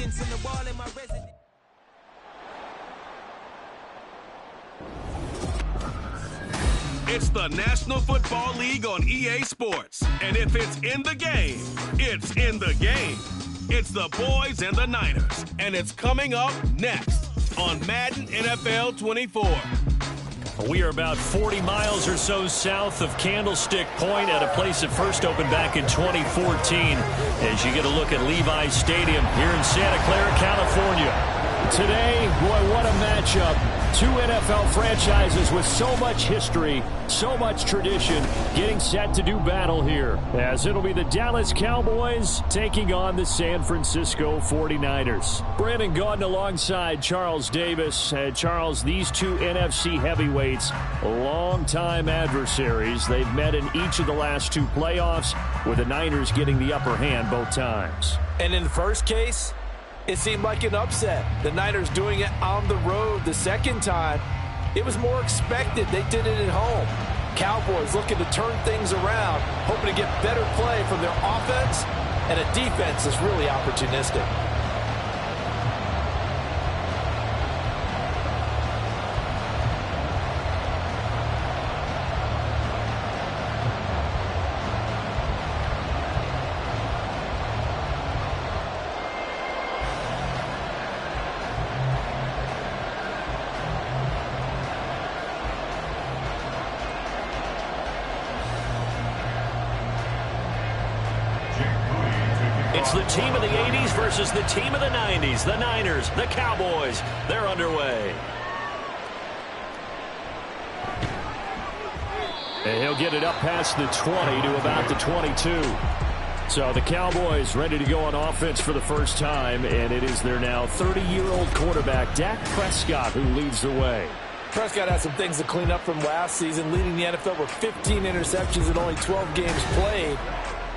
evidence on the wall in my residence. It's the National Football League on EA Sports. And if it's in the game, it's in the game. It's the boys and the Niners. And it's coming up next on Madden NFL 24. We are about 40 miles or so south of Candlestick Point at a place that first opened back in 2014 as you get a look at Levi Stadium here in Santa Clara, California. Today, boy, what a matchup. Two NFL franchises with so much history, so much tradition, getting set to do battle here, as it'll be the Dallas Cowboys taking on the San Francisco 49ers. Brandon Gaudin alongside Charles Davis. Charles, these two NFC heavyweights, longtime adversaries. They've met in each of the last two playoffs, with the Niners getting the upper hand both times. And in the first case, it seemed like an upset. The Niners doing it on the road the second time. It was more expected. They did it at home. Cowboys looking to turn things around, hoping to get better play from their offense and a defense that's really opportunistic. It's the team of the 80s versus the team of the 90s. The Niners, the Cowboys, they're underway. And he'll get it up past the 20 to about the 22. So the Cowboys ready to go on offense for the first time, and it is their now 30-year-old quarterback, Dak Prescott, who leads the way. Prescott has some things to clean up from last season, leading the NFL with 15 interceptions in only 12 games played.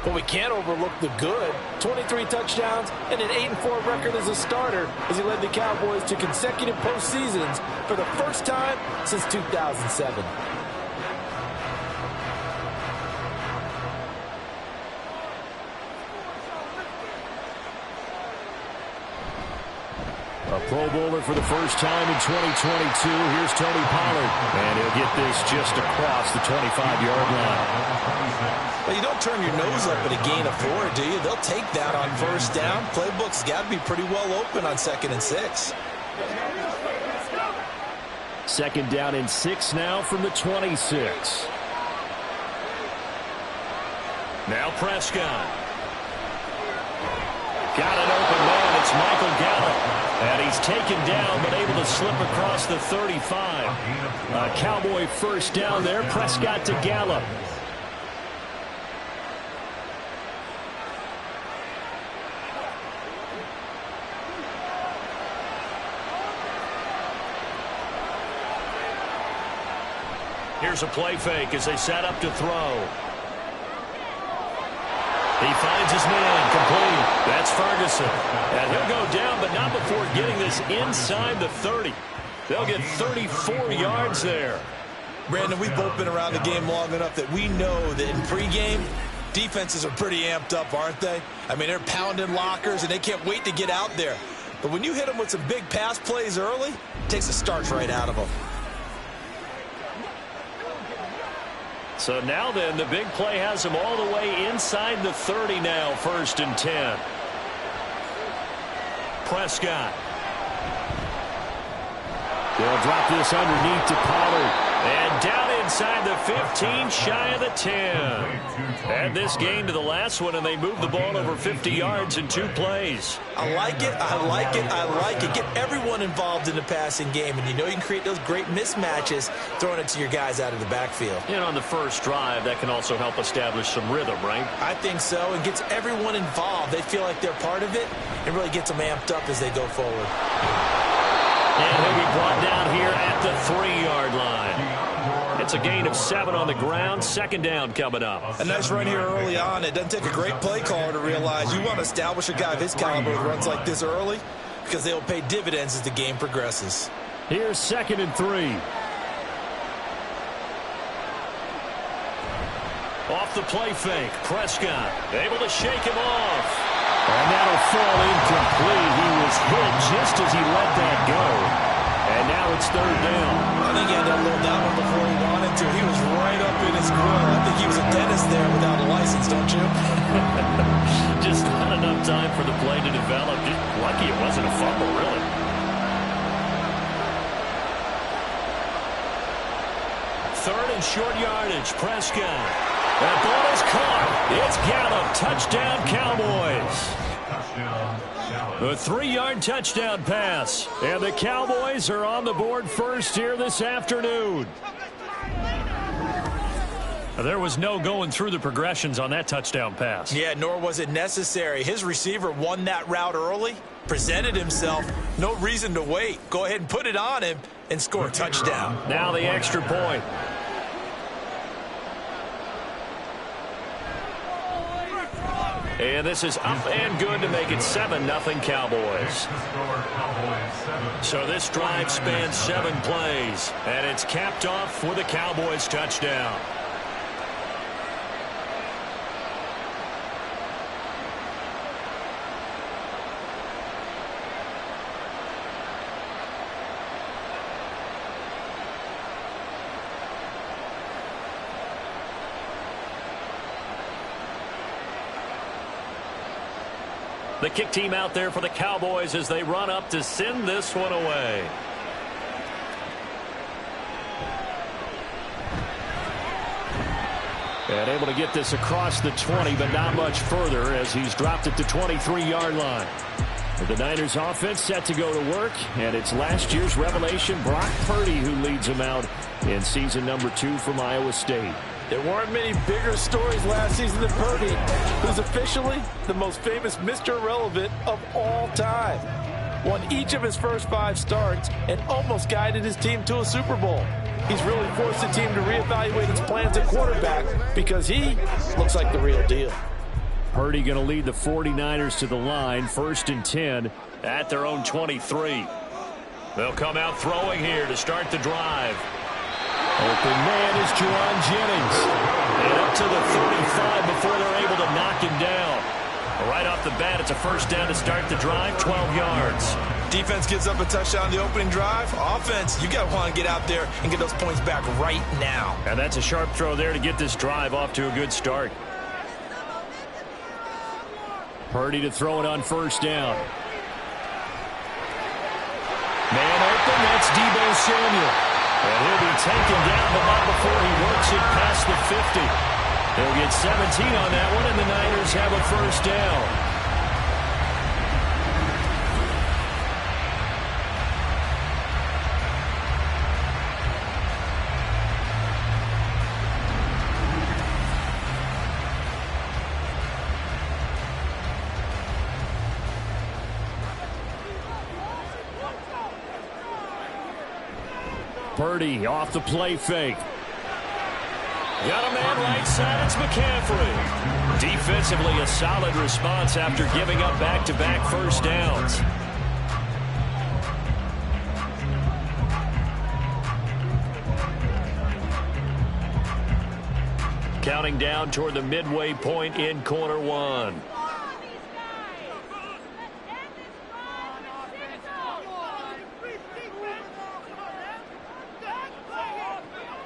But we can't overlook the good. 23 touchdowns and an 8-4 record as a starter as he led the Cowboys to consecutive postseasons for the first time since 2007. A Pro Bowler for the first time in 2022. Here's Tony Pollard. And he'll get this just across the 25-yard line. Well, you don't turn your nose up at a gain of 4, do you? They'll take that on first down. Playbook's got to be pretty well open on 2nd and 6. 2nd down and 6 now from the 26. Now Prescott. Got an open man. It's Michael Gallup. And he's taken down, but able to slip across the 35. A Cowboy first down there. Prescott to Gallup. Here's a play fake as they set up to throw. He finds his man, complete. That's Ferguson. And he'll go down, but not before getting this inside the 30. They'll get 34 yards there. Brandon, we've both been around the game long enough that we know that in pregame, defenses are pretty amped up, aren't they? I mean, they're pounding lockers, and they can't wait to get out there. But when you hit them with some big pass plays early, it takes the starch right out of them. So now then, the big play has him all the way inside the 30 now, 1st and 10. Prescott. They'll drop this underneath to Pollard. And down inside the 15, shy of the 10. And this game to the last one, and they move the ball over 50 yards in 2 plays. I like it, I like it, I like it. Get everyone involved in the passing game, and you know you can create those great mismatches throwing it to your guys out of the backfield. And on the first drive, that can also help establish some rhythm, right? I think so, and gets everyone involved. They feel like they're part of it, and really gets them amped up as they go forward. And he'll be brought down here at the 3-yard line. It's a gain of 7 on the ground. 2nd down coming up. A nice run here early on. It doesn't take a great play caller to realize you want to establish a guy of his caliber with runs like this early because they will pay dividends as the game progresses. Here's 2nd and 3. Off the play fake. Prescott able to shake him off. And that'll fall incomplete. He as he let that go. And now it's third down. I think he had that little down one before he wanted to. He was right up in his grill. I think he was a dentist there without a license, don't you? Just not enough time for the play to develop. Just lucky it wasn't a fumble, really. Third and short yardage. Prescott. That ball is caught. It's Gallup. Touchdown, Cowboys. A 3-yard touchdown pass. And the Cowboys are on the board first here this afternoon. There was no going through the progressions on that touchdown pass. Yeah, nor was it necessary. His receiver won that route early, presented himself. No reason to wait. Go ahead and put it on him and score a touchdown. Now the extra point. And this is up and good to make it 7-0 Cowboys. So this drive spans 7 plays, and it's capped off with a Cowboys touchdown. The kick team out there for the Cowboys as they run up to send this one away. And able to get this across the 20, but not much further as he's dropped it to 23-yard line. The Niners offense set to go to work, and it's last year's revelation, Brock Purdy, who leads them out in season number 2 from Iowa State. There weren't many bigger stories last season than Purdy, who's officially the most famous Mr. Irrelevant of all time. Won each of his first 5 starts and almost guided his team to a Super Bowl. He's really forced the team to reevaluate its plans at quarterback because he looks like the real deal. Purdy going to lead the 49ers to the line, 1st and 10 at their own 23. They'll come out throwing here to start the drive. Open man is Juwan Jennings. And up to the 35 before they're able to knock him down. Right off the bat, it's a first down to start the drive, 12 yards. Defense gives up a touchdown the opening drive. Offense, you got to want to get out there and get those points back right now. And that's a sharp throw there to get this drive off to a good start. Purdy to throw it on first down. Man open, that's Deebo Samuel. And he'll be taken down, but not before he works it past the 50. They'll get 17 on that one, and the Niners have a first down. Purdy off the play fake. Got a man right side, it's McCaffrey. Defensively, a solid response after giving up back-to-back first downs. Counting down toward the midway point in quarter 1.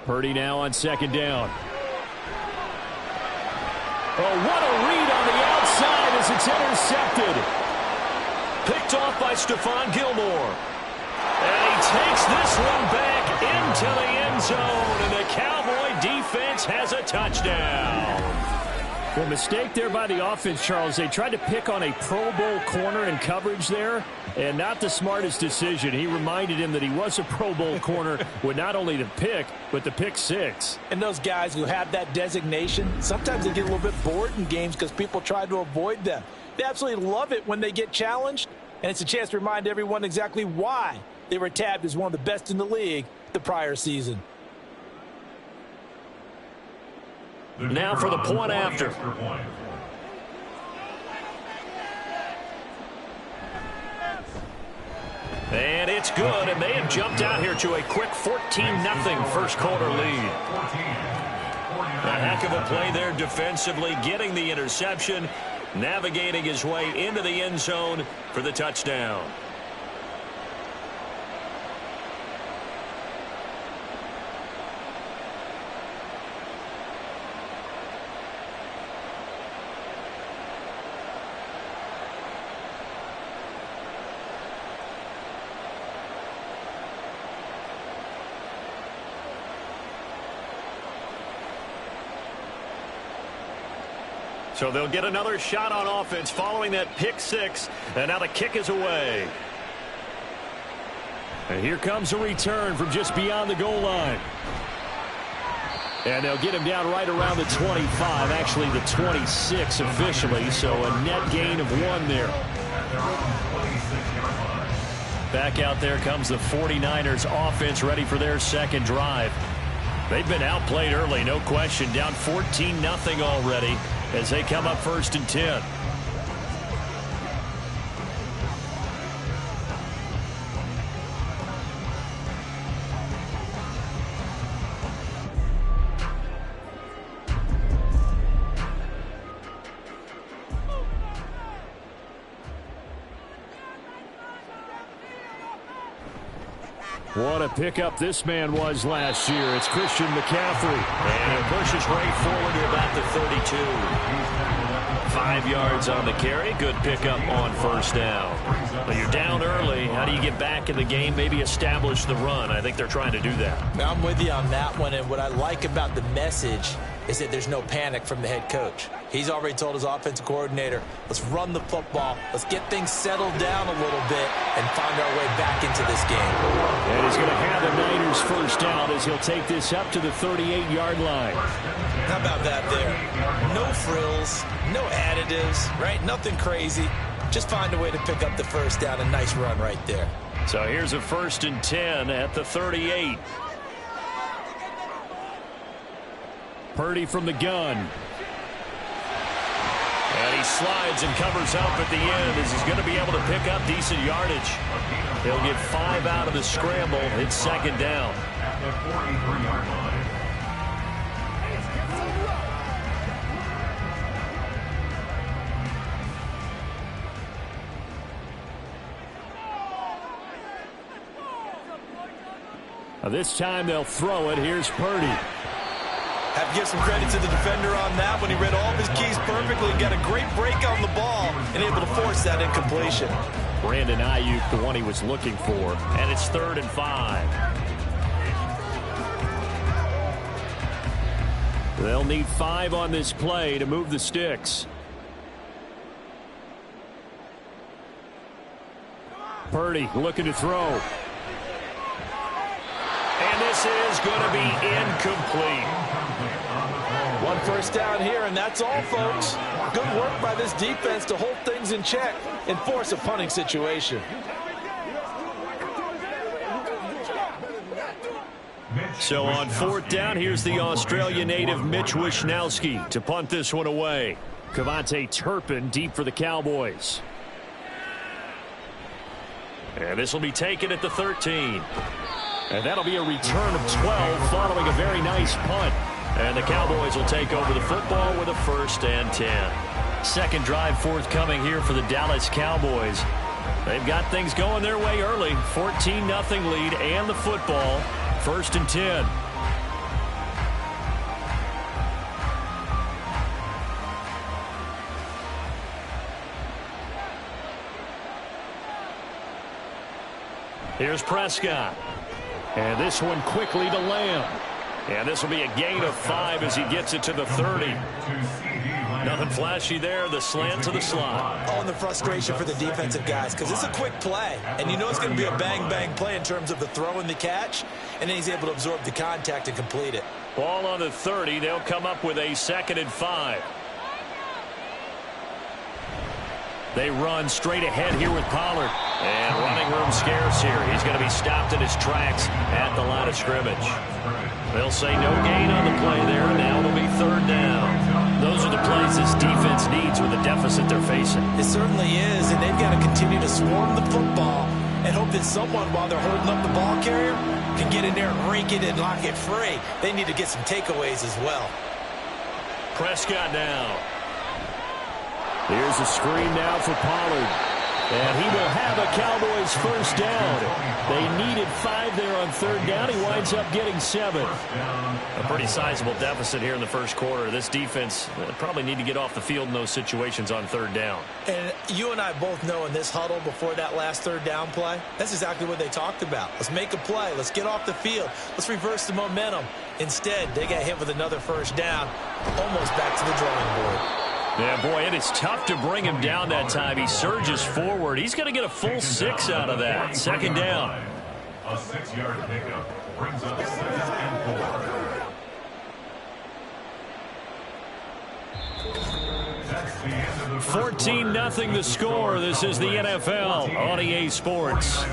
Purdy now on second down. Oh, what a read on the outside as it's intercepted. Picked off by Stephon Gilmore. And he takes this one back into the end zone, and the Cowboy defense has a touchdown. Well, mistake there by the offense, Charles. They tried to pick on a Pro Bowl corner in coverage there, and not the smartest decision. He reminded him that he was a Pro Bowl corner with not only the pick, but the pick 6. And those guys who have that designation, sometimes they get a little bit bored in games because people try to avoid them. They absolutely love it when they get challenged, and it's a chance to remind everyone exactly why they were tabbed as one of the best in the league the prior season. Now for the point after. And it's good, and they have jumped out here to a quick 14-0 first quarter lead. A heck of a play there defensively, getting the interception, navigating his way into the end zone for the touchdown. So they'll get another shot on offense following that pick six. And now the kick is away. And here comes a return from just beyond the goal line. And they'll get him down right around the 25, actually the 26 officially, so a net gain of 1 there. Back out there comes the 49ers offense ready for their second drive. They've been outplayed early, no question, down 14-0 already as they come up 1st and 10. What a pickup this man was last year. It's Christian McCaffrey. And he pushes right forward to about the 32. 5 yards on the carry. Good pickup on 1st down. But you're down early. How do you get back in the game? Maybe establish the run. I think they're trying to do that. I'm with you on that one. And what I like about the message is that there's no panic from the head coach. He's already told his offensive coordinator, let's run the football, let's get things settled down a little bit and find our way back into this game. And he's going to have the Niners 1st down as he'll take this up to the 38-yard line. How about that there? No frills, no additives, right? Nothing crazy. Just find a way to pick up the 1st down. A nice run right there. So here's a 1st and 10 at the 38. Purdy from the gun. And he slides and covers up at the end as he's going to be able to pick up decent yardage. He'll get 5 out of the scramble. It's 2nd down. This time they'll throw it. Here's Purdy. Have to give some credit to the defender on that when he read all of his keys perfectly, got a great break on the ball, and able to force that incompletion. Brandon Ayuk, the one he was looking for, and it's 3rd and 5. They'll need 5 on this play to move the sticks. Purdy looking to throw. And this is going to be incomplete. 1 1st down here, and that's all, folks. Good work by this defense to hold things in check and force a punting situation. So on 4th down, here's the Australia native Mitch Wishnowsky to punt this one away. Kevontae Turpin deep for the Cowboys. And this will be taken at the 13. And that'll be a return of 12 following a very nice punt. And the Cowboys will take over the football with a 1st and 10. Second drive forthcoming here for the Dallas Cowboys. They've got things going their way early. 14-0 lead and the football. 1st and 10. Here's Prescott. And this one quickly to Lamb. And this will be a gain of 5 as he gets it to the 30. Nothing flashy there. The slant to the slot. Oh, and the frustration for the defensive guys because it's a quick play. And you know it's going to be a bang-bang play in terms of the throw and the catch. And then he's able to absorb the contact and complete it. Ball on the 30. They'll come up with a 2nd and 5. They run straight ahead here with Pollard. And running room scarce here. He's going to be stopped in his tracks at the line of scrimmage. They'll say no gain on the play there. Now it'll be 3rd down. Those are the plays this defense needs with the deficit they're facing. It certainly is, and they've got to continue to swarm the football and hope that someone, while they're holding up the ball carrier, can get in there and rake it and lock it free. They need to get some takeaways as well. Prescott now. Here's a screen now for Pollard. And he will have a Cowboys 1st down. They needed 5 there on 3rd down. He winds up getting 7. A pretty sizable deficit here in the 1st quarter. This defense probably need to get off the field in those situations on 3rd down. And you and I both know in this huddle before that last 3rd down play, that's exactly what they talked about. Let's make a play. Let's get off the field. Let's reverse the momentum. Instead, they got hit with another 1st down, almost back to the drawing board. Yeah, boy, it is tough to bring him down that time. He surges forward. He's going to get a full 6 out of that. Second down. A 6-yard pickup brings up 2nd and 4. 14-0 the score. This is the NFL on EA Sports.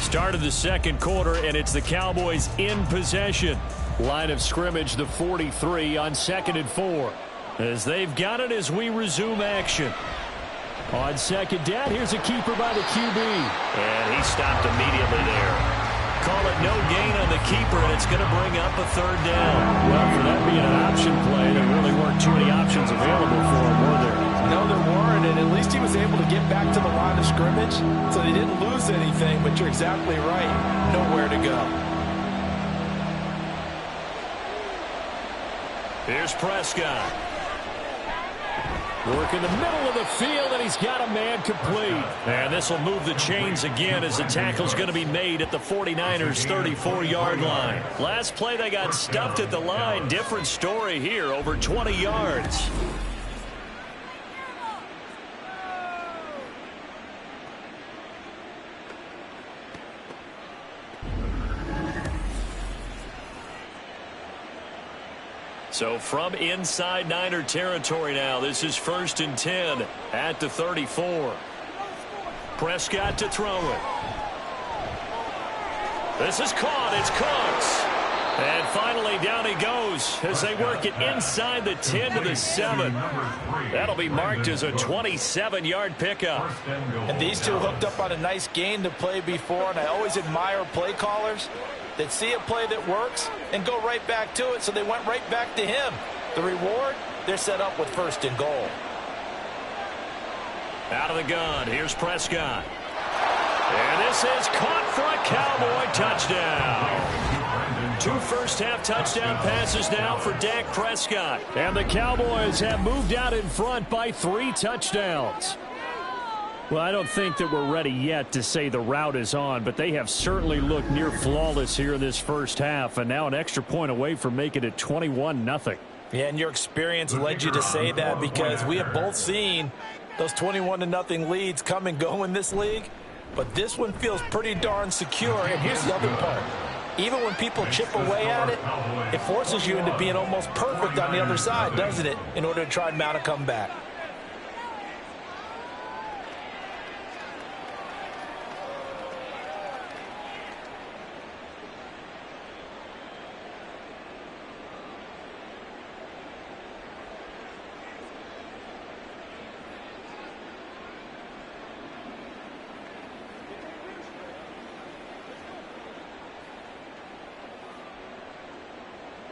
Start of the second quarter, and it's the Cowboys in possession. Line of scrimmage, the 43 on 2nd and 4. As they've got it as we resume action. On 2nd down, here's a keeper by the QB. And he stopped immediately there. Call it no gain on the keeper, and it's going to bring up a 3rd down. Well, for that being an option play, there really weren't too many options available for him, were there? No, there weren't, and at least he was able to get back to the line of scrimmage, so they didn't lose anything, but you're exactly right. Nowhere to go. Here's Prescott. Work in the middle of the field, and he's got a man complete. And this will move the chains again as the tackle's going to be made at the 49ers' 34-yard line. Last play, they got stuffed at the line. Different story here, over 20 yards. So from inside Niner territory now, this is 1st and 10 at the 34. Prescott to throw it. This is caught. It's Cooks. And finally down he goes as they work it inside the 10 to the 7. That'll be marked as a 27-yard pickup. And these two hooked up on a nice gain to play before, and I always admire play callers that see a play that works and go right back to it, so they went right back to him. The reward, they're set up with 1st and goal. Out of the gun, here's Prescott. And this is caught for a Cowboy touchdown. 2 first-half touchdown passes now for Dak Prescott. And the Cowboys have moved out in front by 3 touchdowns. Well, I don't think that we're ready yet to say the route is on, but they have certainly looked near flawless here in this first half, and now an extra point away from making it 21-0. Yeah, and your experience led you to say that, because we have both seen those 21-0 leads come and go in this league, but this one feels pretty darn secure. And here's the other part. Even when people chip away at it, it forces you into being almost perfect on the other side, doesn't it, in order to try and mount a comeback.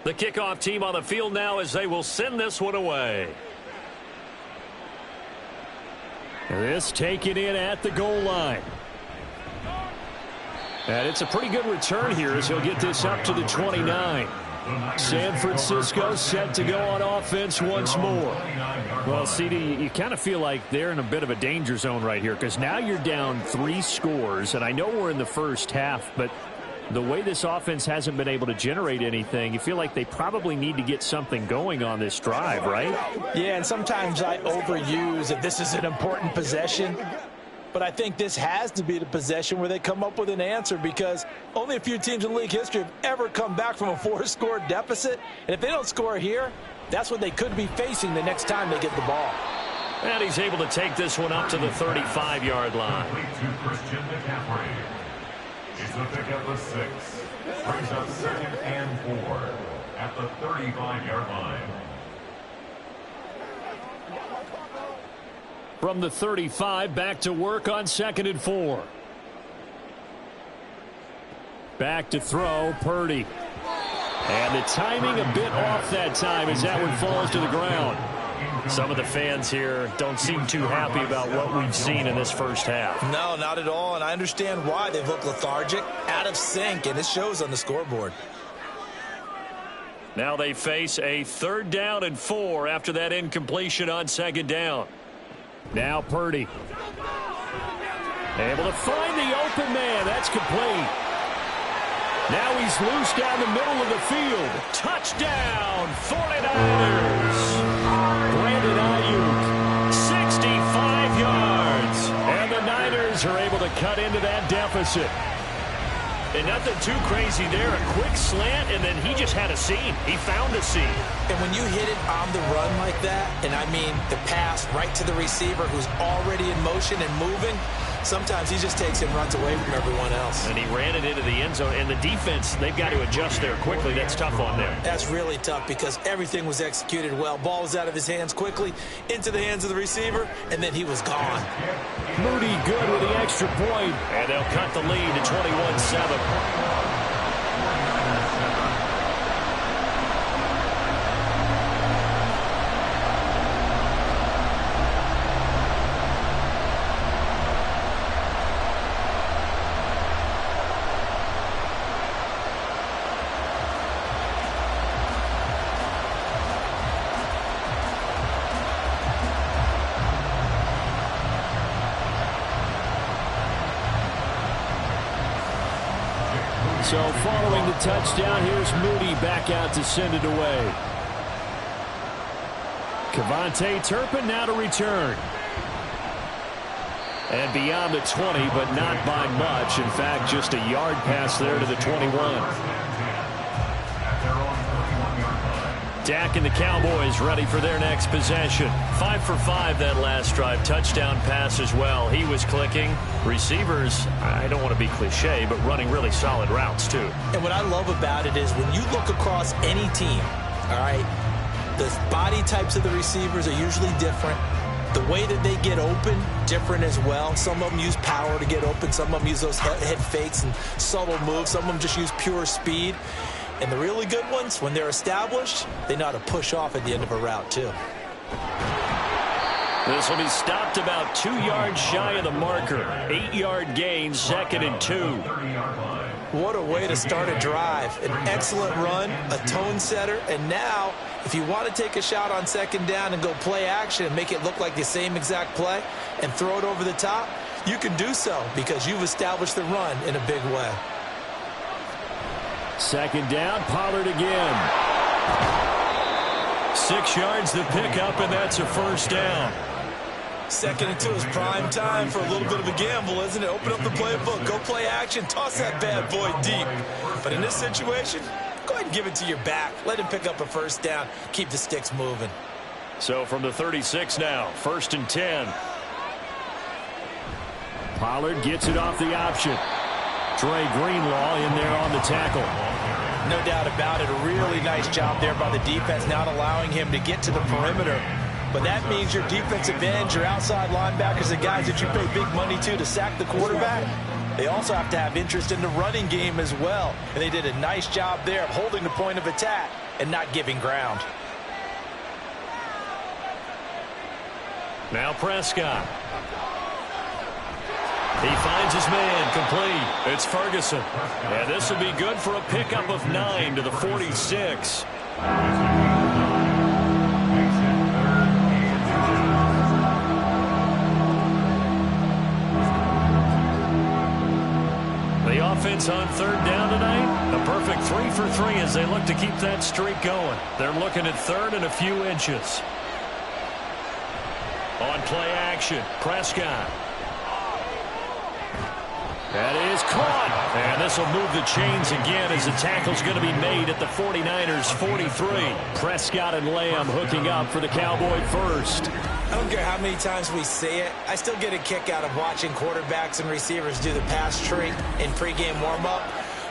The kickoff team on the field now as they will send this one away. This taken in at the goal line. And it's a pretty good return here as he'll get this up to the 29. San Francisco set to go on offense once more. Well, CD, you kind of feel like they're in a bit of a danger zone right here, because now you're down 3 scores, and I know we're in the first half, but the way this offense hasn't been able to generate anything, you feel like they probably need to get something going on this drive, right? Yeah, and sometimes I overuse that this is an important possession, but I think this has to be the possession where they come up with an answer, because only a few teams in league history have ever come back from a 4-score deficit, and if they don't score here, that's what they could be facing the next time they get the ball. And he's able to take this one up to the 35-yard line. It's a pickup of 6. Brings up 2nd and 4 at the 35-yard line. From the 35, back to work on 2nd and 4. Back to throw, Purdy. And the timing a bit off that time as that one falls to the ground. Some of the fans here don't seem too happy about what we've seen in this first half. No, not at all, and I understand why. They've looked lethargic, out of sync, and it shows on the scoreboard. Now they face a 3rd down and 4 after that incompletion on 2nd down. Now Purdy. Able to find the open man. That's complete. Now he's loose down the middle of the field. Touchdown, 49ers. Brandon Ayuk, 65 yards. And the Niners are able to cut into that deficit. And nothing too crazy there. A quick slant, and then he just had a seam. He found a seam. And when you hit it on the run like that, and I mean the pass right to the receiver who's already in motion and moving, sometimes he just takes and runs away from everyone else. And he ran it into the end zone. And the defense, they've got to adjust there quickly. That's tough on them. That's really tough because everything was executed well. Ball was out of his hands quickly, into the hands of the receiver, and then he was gone. Moody good with the extra point. And they'll cut the lead to 21-7. So following the touchdown, here's Moody back out to send it away. Kevontae Turpin now to return. And beyond the 20, but not by much. In fact, just a yard pass there to the 21. Dak and the Cowboys ready for their next possession. 5 for 5 that last drive. Touchdown pass as well. He was clicking. Receivers, I don't want to be cliche, but running really solid routes too. And what I love about it is when you look across any team, all right, the body types of the receivers are usually different. The way that they get open, different as well. Some of them use power to get open. Some of them use those head fakes and subtle moves. Some of them just use pure speed. And the really good ones, when they're established, they know how to push off at the end of a route, too. This will be stopped about 2 yards shy of the marker. 8-yard gain, 2nd and 2. What a way to start a drive. An excellent run, a tone setter, and now, if you want to take a shot on 2nd down and go play action and make it look like the same exact play and throw it over the top, you can do so because you've established the run in a big way. 2nd down, Pollard again. 6 yards the pickup, and that's a 1st down. 2nd and 2 is prime time for a little bit of a gamble, isn't it? Open up the playbook, go play action, toss that bad boy deep. But in this situation, go ahead and give it to your back. Let him pick up a 1st down. Keep the sticks moving. So from the 36 now, 1st and 10. Pollard gets it off the option. Dre Greenlaw in there on the tackle. No doubt about it. A really nice job there by the defense, not allowing him to get to the perimeter. But that means your defensive ends, your outside linebackers, the guys that you pay big money to sack the quarterback, they also have to have interest in the running game as well. And they did a nice job there of holding the point of attack and not giving ground. Now Prescott. He finds his man, complete. It's Ferguson. And this will be good for a pickup of 9 to the 46. The offense on 3rd down tonight, a perfect 3 for 3 as they look to keep that streak going. They're looking at 3rd and a few inches. On play action, Prescott. That is caught. And this will move the chains again as the tackle's going to be made at the 49ers 43. Prescott and Lamb hooking up for the Cowboy first. I don't care how many times we say it. I still get a kick out of watching quarterbacks and receivers do the pass tree in pregame warm-up.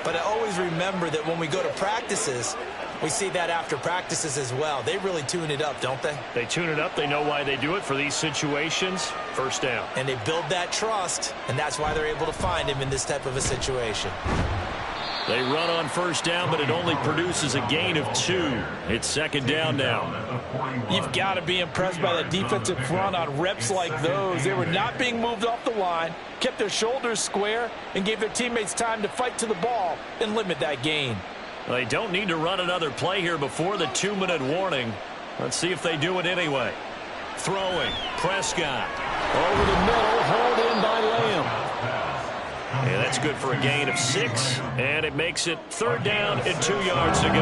But I always remember that when we go to practices, we see that after practices as well. They really tune it up, don't they? They tune it up. They know why they do it for these situations. 1st down. And they build that trust, and that's why they're able to find him in this type of a situation. They run on 1st down, but it only produces a gain of 2. It's 2nd down now. You've got to be impressed by the defensive front on reps like those. They were not being moved off the line, kept their shoulders square, and gave their teammates time to fight to the ball and limit that gain. They don't need to run another play here before the 2-minute warning. Let's see if they do it anyway. Throwing, Prescott. Over the middle, hauled in by Lamb. And that's good for a gain of 6. And it makes it 3rd down and 2 yards to go.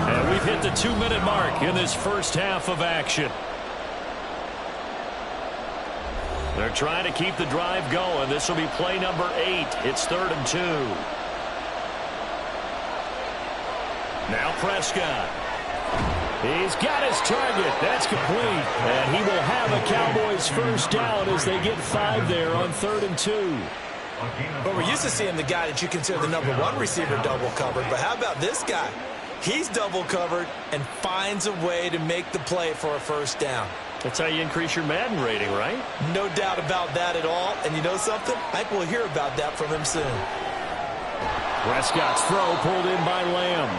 And we've hit the 2-minute mark in this first half of action. They're trying to keep the drive going. This will be play number 8. It's 3rd and 2. Now Prescott. He's got his target. That's complete. And he will have a Cowboys first down as they get 5 there on 3rd and 2. But we're used to seeing the guy that you consider the number 1 receiver double covered. But how about this guy? He's double covered and finds a way to make the play for a first down. That's how you increase your Madden rating, right? No doubt about that at all. And you know something? I think we'll hear about that from him soon. Prescott's throw pulled in by Lamb.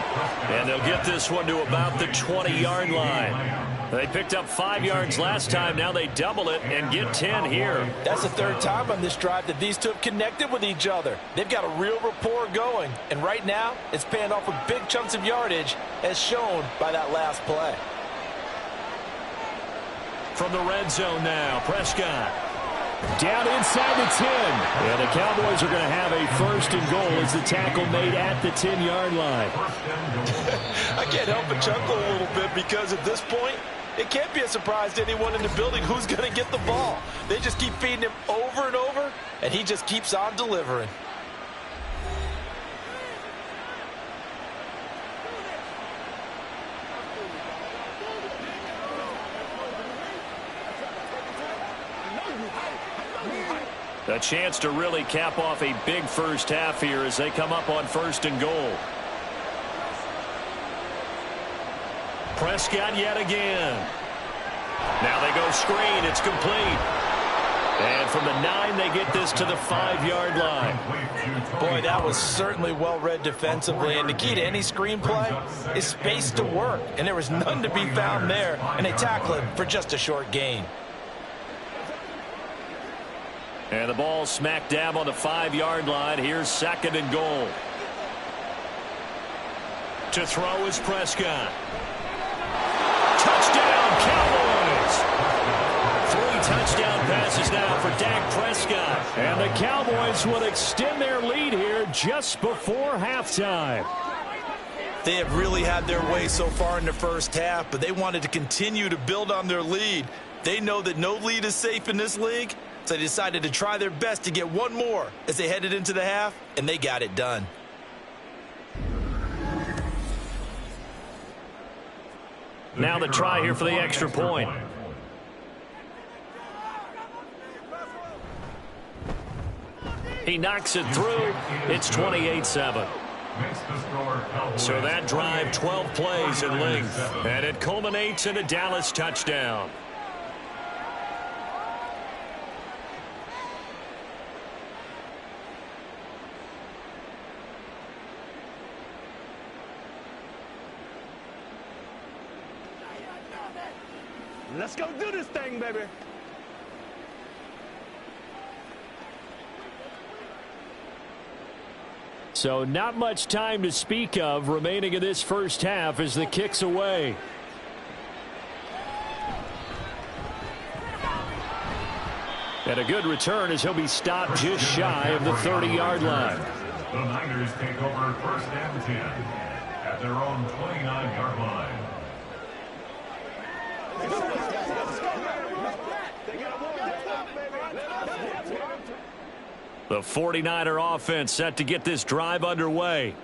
And they'll get this one to about the 20-yard line. They picked up 5 yards last time. Now they double it and get 10 here. That's the 3rd time on this drive that these two have connected with each other. They've got a real rapport going. And right now, it's paying off with big chunks of yardage, as shown by that last play. From the red zone now, Prescott. Down inside the 10. And the Cowboys are going to have a 1st and goal as the tackle made at the 10-yard line. I can't help but chuckle a little bit because at this point, it can't be a surprise to anyone in the building who's going to get the ball. They just keep feeding him over and over, and he just keeps on delivering. A chance to really cap off a big first half here as they come up on 1st and goal. Prescott yet again. Now they go screen. It's complete. And from the 9, they get this to the 5-yard line. Boy, that was certainly well read defensively. And the key to any screen play is space to work. And there was none to be found there. And they tackle him for just a short gain. And the ball smack dab on the 5-yard line. Here's 2nd and goal. To throw is Prescott. Touchdown, Cowboys! 3 touchdown passes now for Dak Prescott. And the Cowboys will extend their lead here just before halftime. They have really had their way so far in the first half, but they wanted to continue to build on their lead. They know that no lead is safe in this league, so they decided to try their best to get one more as they headed into the half, and they got it done. Now the try here for the extra point. He knocks it through. It's 28-7. So that drive, 12 plays in length, and it culminates in a Dallas touchdown. Let's go do this thing, baby. So not much time to speak of remaining in this first half as the kick's away. And a good return as he'll be stopped just shy of the 30-yard line. The Niners take over 1st and 10 at their own 29-yard line. The 49er offense set to get this drive underway.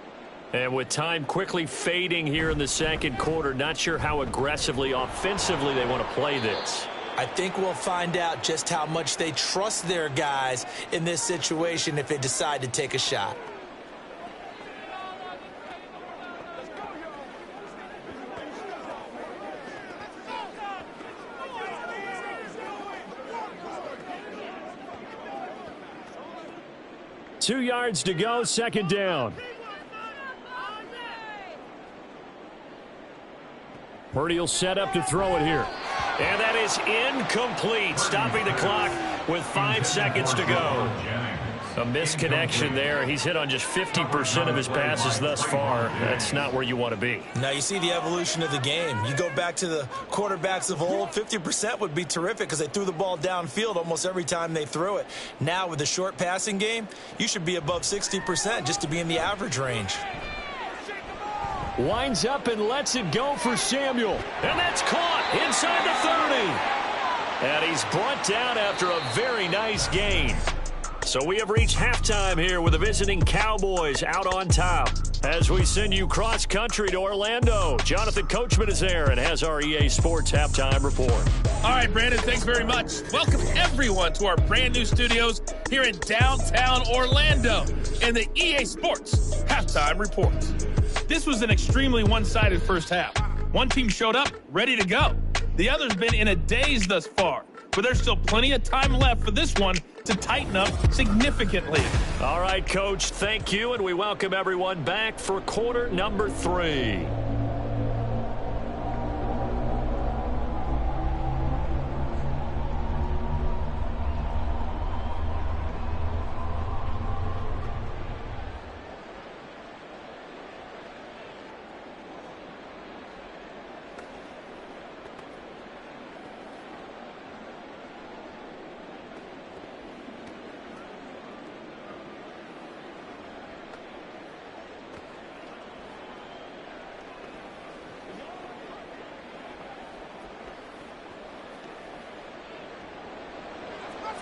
And with time quickly fading here in the second quarter, not sure how aggressively, offensively they want to play this. I think we'll find out just how much they trust their guys in this situation if they decide to take a shot. Two yards to go, 2nd down. Purdy will set up to throw it here. And that is incomplete, stopping the clock with 5 seconds to go. A misconnection there. He's hit on just 50% of his passes thus far. That's not where you want to be. Now you see the evolution of the game. You go back to the quarterbacks of old, 50% would be terrific because they threw the ball downfield almost every time they threw it. Now with the short passing game, you should be above 60% just to be in the average range. Winds up and lets it go for Samuel. And that's caught inside the 30. And he's brought down after a very nice gain. So we have reached halftime here with the visiting Cowboys out on top. As we send you cross-country to Orlando, Jonathan Coachman is there and has our EA Sports Halftime Report. All right, Brandon, thanks very much. Welcome, everyone, to our brand-new studios here in downtown Orlando in the EA Sports Halftime Report. This was an extremely one-sided first half. One team showed up, ready to go. The other's been in a daze thus far, but there's still plenty of time left for this one to tighten up significantly. All right, Coach, thank you, and we welcome everyone back for quarter number 3.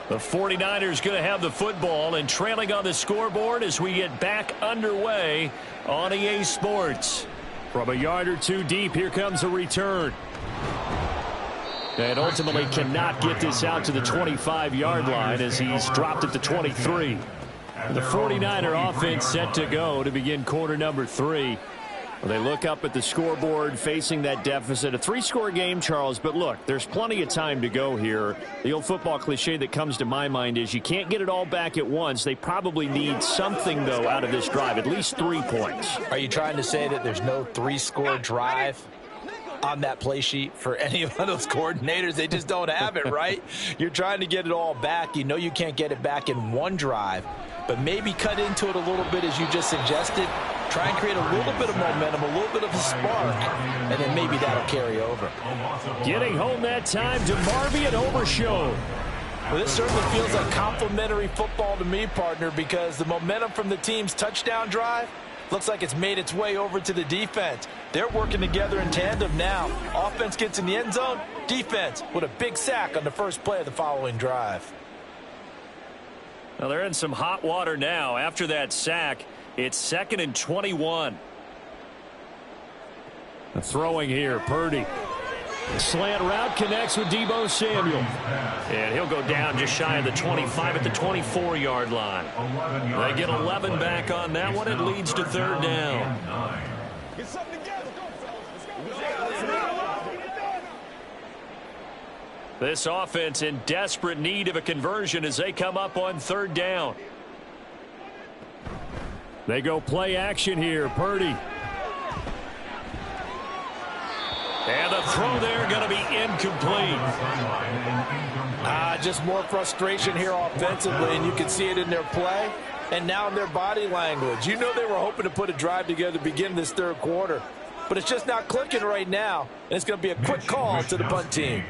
The 49ers going to have the football and trailing on the scoreboard as we get back underway on EA Sports. From a yard or two deep, here comes a return. And ultimately cannot get this out to the 25-yard line as he's dropped at the 23. The 49er offense set to go to begin quarter number 3. Well, they look up at the scoreboard facing that deficit. A 3-score game, Charles, but look, there's plenty of time to go here. The old football cliche that comes to my mind is you can't get it all back at once. They probably need something, though, out of this drive, at least 3 points. Are you trying to say that there's no 3-score drive on that play sheet for any one of those coordinators? They just don't have it, right? You're trying to get it all back. You know you can't get it back in one drive, but maybe cut into it a little bit as you just suggested. Try and create a little bit of momentum, a little bit of a spark, and then maybe that'll carry over. Getting home that time to Marvy and Overshown. Well, this certainly feels like complimentary football to me, partner, because the momentum from the team's touchdown drive looks like it's made its way over to the defense. They're working together in tandem now. Offense gets in the end zone, defense with a big sack on the first play of the following drive. Well, they're in some hot water now. After that sack, it's 2nd and 21. Throwing here, Purdy. Slant route connects with Deebo Samuel. And he'll go down just shy of the 25 at the 24-yard line. They get 11 back on that one. It leads to 3rd down. Get something together. This offense in desperate need of a conversion as they come up on 3rd down. They go play action here. Purdy. And the throw there going to be incomplete. Just more frustration here offensively, and you can see it in their play and now in their body language. You know they were hoping to put a drive together to begin this 3rd quarter, but it's just not clicking right now, and it's going to be a quick call to the punt team.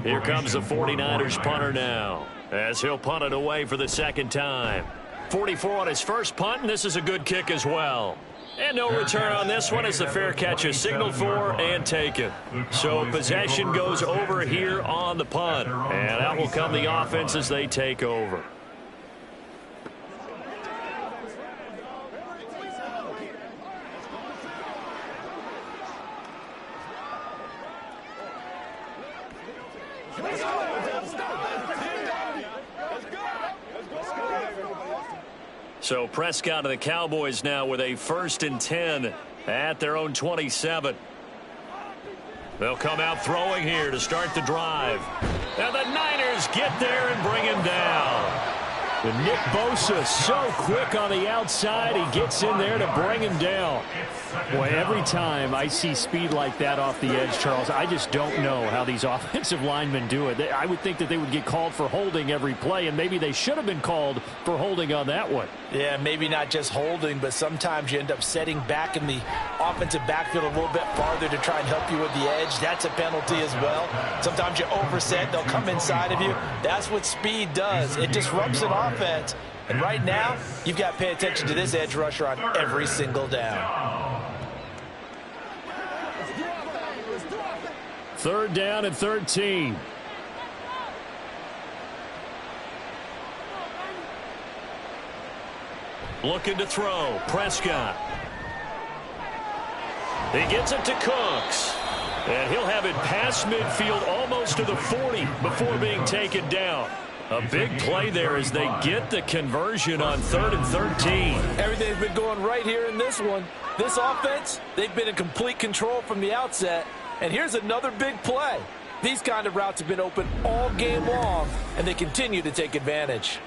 Here comes the 49ers punter now as he'll punt it away for the 2nd time. 44 on his first punt, and this is a good kick as well. And no return on this one as the fair catch is signaled for and taken. So possession goes over here on the punt. And out will come the offense as they take over. So Prescott and the Cowboys now with a 1st and 10 at their own 27. They'll come out throwing here to start the drive. And the Niners get there and bring him down. And Nick Bosa so quick on the outside. He gets in there to bring him down. Boy, every time I see speed like that off the edge, Charles, I just don't know how these offensive linemen do it. I would think that they would get called for holding every play, and maybe they should have been called for holding on that one. Yeah, maybe not just holding, but sometimes you end up setting back in the offensive backfield a little bit farther to try and help you with the edge. That's a penalty as well. Sometimes you overset. They'll come inside of you. That's what speed does. It disrupts an offense. And right now, you've got to pay attention to this edge rusher on every single down. 3rd down and 13. Looking to throw. Prescott. He gets it to Cooks. And he'll have it past midfield almost to the 40 before being taken down. A big play there as they get the conversion on 3rd and 13. Everything's been going right here in this one. This offense, they've been in complete control from the outset. And here's another big play. These kind of routes have been open all game long, and they continue to take advantage.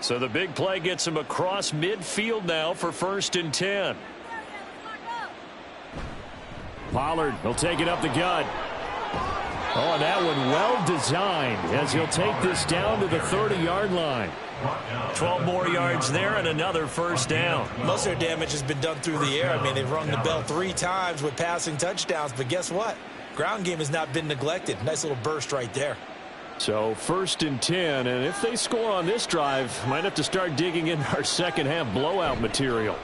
So the big play gets him across midfield now for 1st and 10. Pollard, he'll take it up the gut. Oh, and that one well designed as he'll take this down to the 30-yard line. 12 more yards there and another 1st down. Most of their damage has been done through the air. I mean, they've rung the bell 3 times with passing touchdowns, but guess what? Ground game has not been neglected. Nice little burst right there. So 1st and 10, and if they score on this drive, might have to start digging in our second half blowout material.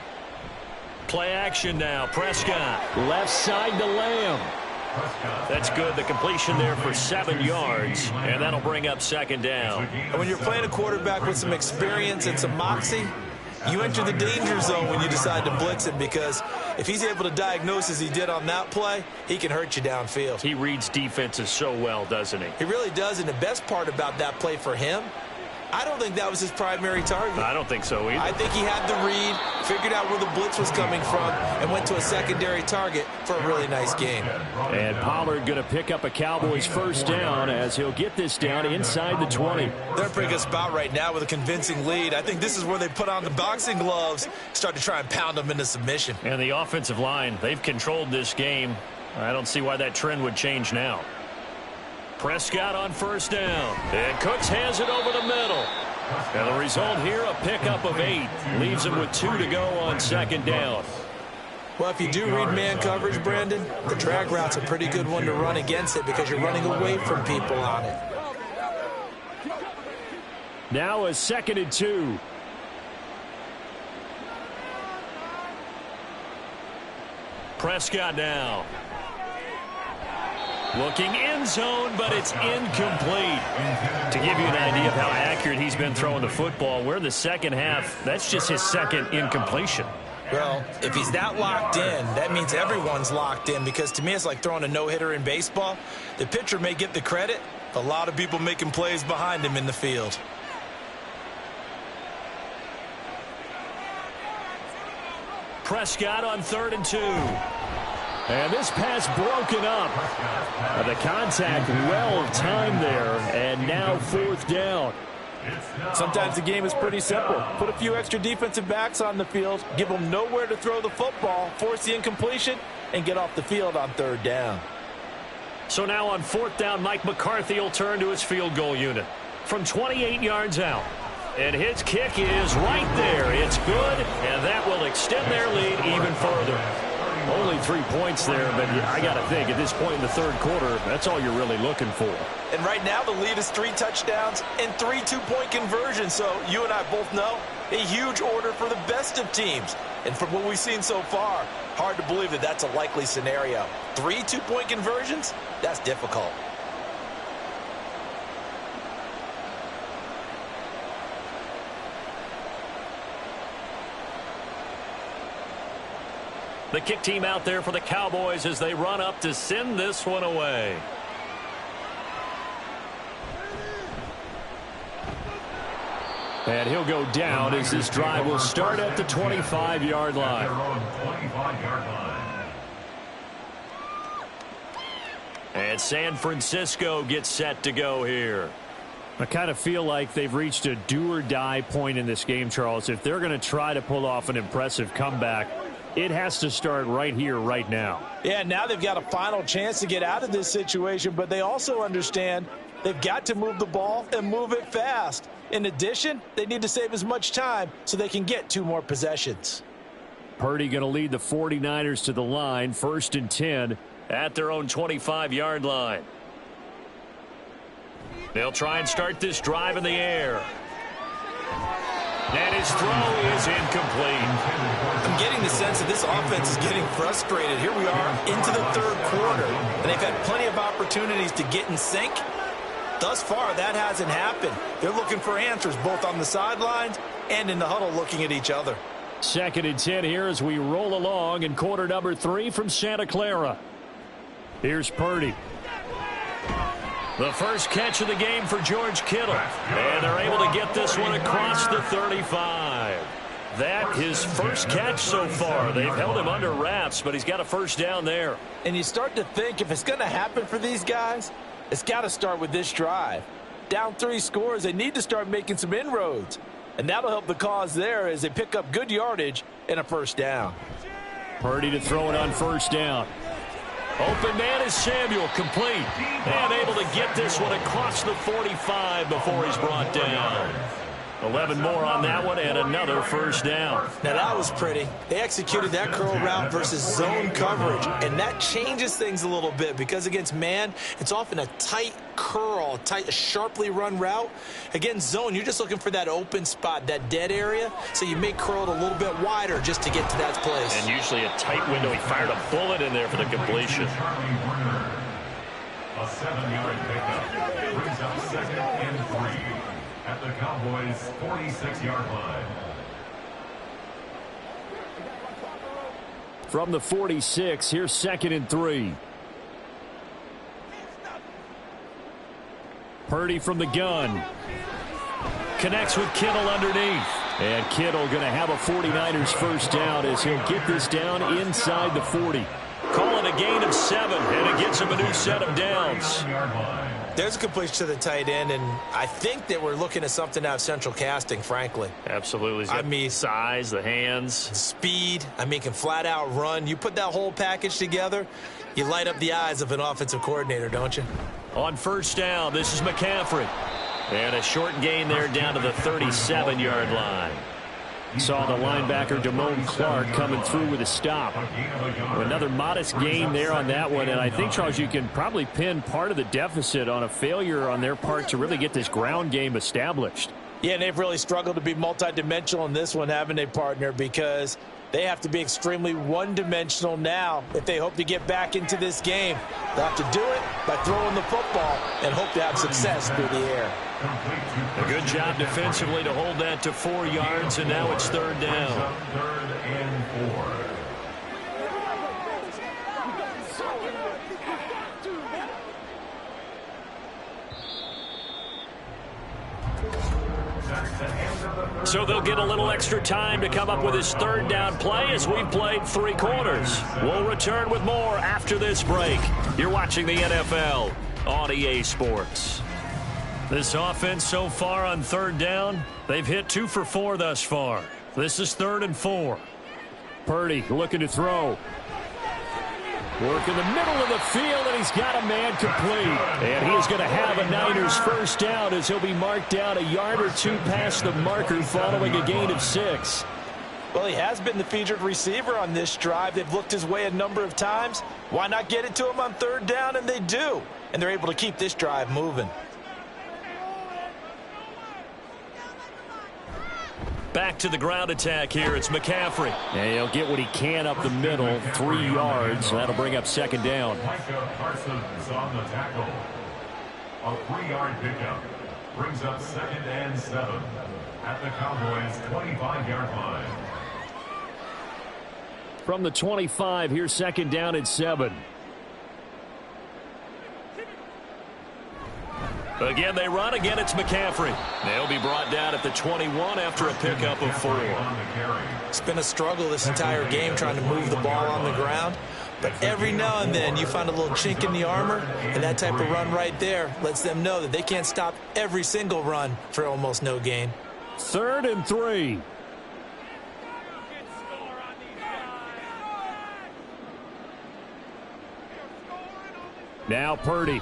Play action now. Prescott. Left side to Lamb. That's good. The completion there for 7 yards, and that'll bring up 2nd down. And when you're playing a quarterback with some experience and some moxie, you enter the danger zone when you decide to blitz him, because if he's able to diagnose as he did on that play, he can hurt you downfield. He reads defenses so well, doesn't he? He really does, and the best part about that play for him, I don't think that was his primary target. I don't think so either. I think he had the read, figured out where the blitz was coming from, and went to a secondary target for a really nice game. And Pollard going to pick up a Cowboys 1st down as he'll get this down inside the 20. They're in a pretty good spot right now with a convincing lead. I think this is where they put on the boxing gloves, start to try and pound them into submission. And the offensive line, they've controlled this game. I don't see why that trend would change now. Prescott on 1st down. And Cooks has it over the middle. And the result here, a pickup of 8. Leaves him with 2 to go on 2nd down. Well, if you do read man coverage, Brandon, the drag route's a pretty good one to run against it because you're running away from people on it. Now a 2nd and 2. Prescott now. Looking end zone, but it's incomplete. To give you an idea of how accurate he's been throwing the football, we're in the second half. That's just his 2nd incompletion. Well, if he's that locked in, that means everyone's locked in, because to me it's like throwing a no-hitter in baseball. The pitcher may get the credit, a lot of people making plays behind him in the field. Prescott on 3rd and 2. And this pass broken up. The contact well timed there, and now 4th down. Sometimes the game is pretty simple. Put a few extra defensive backs on the field, give them nowhere to throw the football, force the incompletion, and get off the field on 3rd down. So now on 4th down, Mike McCarthy will turn to his field goal unit from 28 yards out. And his kick is right there. It's good, and that will extend their lead even further. Only 3 points there, but I got to think at this point in the 3rd quarter, that's all you're really looking for. And right now the lead is 3 touchdowns and 3 two-point conversions. So you and I both know a huge order for the best of teams. And from what we've seen so far, hard to believe that that's a likely scenario. 3 two-point conversions? That's difficult. The kick team out there for the Cowboys as they run up to send this one away. And he'll go down as this drive will start at the 25-yard line. And San Francisco gets set to go here. I kind of feel like they've reached a do-or-die point in this game, Charles. If they're going to try to pull off an impressive comeback, it has to start right here, right now. Yeah, now they've got a final chance to get out of this situation, but they also understand they've got to move the ball and move it fast. In addition, they need to save as much time so they can get 2 more possessions. Purdy going to lead the 49ers to the line, 1st and 10 at their own 25-yard line. They'll try and start this drive in the air. And his throw is incomplete. I'm getting the sense that this offense is getting frustrated. Here we are into the 3rd quarter, and they've had plenty of opportunities to get in sync. Thus far, that hasn't happened. They're looking for answers both on the sidelines and in the huddle looking at each other. 2nd and 10 here as we roll along in quarter number 3 from Santa Clara. Here's Purdy. The first catch of the game for George Kittle. And they're able to get this one across the 35. That his first catch so far. They've held him under wraps, but he's got a first down there. And you start to think if it's going to happen for these guys, it's got to start with this drive. Down 3 scores, they need to start making some inroads. And that'll help the cause there as they pick up good yardage and a first down. Purdy to throw it on first down. Open man is Samuel, complete. And able to get this one across the 45 before he's brought down. 11 more on that one and another first down. Now that was pretty. They executed that curl route versus zone coverage, and that changes things a little bit because against man, it's often a tight curl, a sharply run route. Against zone, you're just looking for that open spot, that dead area, so you may curl it a little bit wider just to get to that place. And usually a tight window. He fired a bullet in there for the completion. A 7-yard pickup brings up 2nd and 3 at the Cowboys' 46-yard line. From the 46, here's 2nd and 3. Purdy from the gun. Connects with Kittle underneath. And Kittle going to have a 49ers first down as he'll get this down inside the 40. Call it a gain of 7, and it gets him a new set of downs. There's a completion to the tight end, and I think that we're looking at something out of central casting, frankly. Absolutely. I mean, size, the hands. Speed. I mean, can flat out run. You put that whole package together, you light up the eyes of an offensive coordinator, don't you? On first down, this is McCaffrey. And a short gain there down to the 37-yard line. Saw the linebacker Damone Clark coming through with a stop. Another modest gain there on that one, and I think, Charles, you can probably pin part of the deficit on a failure on their part to really get this ground game established. Yeah, and they've really struggled to be multidimensional in this one, haven't they, partner, because they have to be extremely one-dimensional now if they hope to get back into this game. They'll have to do it by throwing the football and hope to have success through the air. A good job defensively to hold that to 4 yards, and now it's 3rd down. 3rd and 4. So they'll get a little extra time to come up with his 3rd down play as we've played 3 quarters. We'll return with more after this break. You're watching the NFL on EA Sports. This offense so far on 3rd down, they've hit 2 for 4 thus far. This is 3rd and 4. Purdy looking to throw. Work in the middle of the field, and he's got a man complete. And he is going to have a Niners first down as he'll be marked down a yard or 2 past the marker following a gain of 6. Well, he has been the featured receiver on this drive. They've looked his way a number of times. Why not get it to him on 3rd down? And they do. And they're able to keep this drive moving. Back to the ground attack here. It's McCaffrey. And he'll get what he can up the middle, 3 yards. That'll bring up 2nd down. Micah Parsons on the tackle. A 3-yard pickup brings up 2nd and 7 at the Cowboys' 25-yard line. From the 25, here's 2nd down at 7. Again, they run. Again, it's McCaffrey. They'll be brought down at the 21 after a pickup of 4. It's been a struggle this entire game trying to move the ball on the ground. But every now and then you find a little chink in the armor, and that type of run right there lets them know that they can't stop every single run for almost no gain. 3rd and 3. Now Purdy.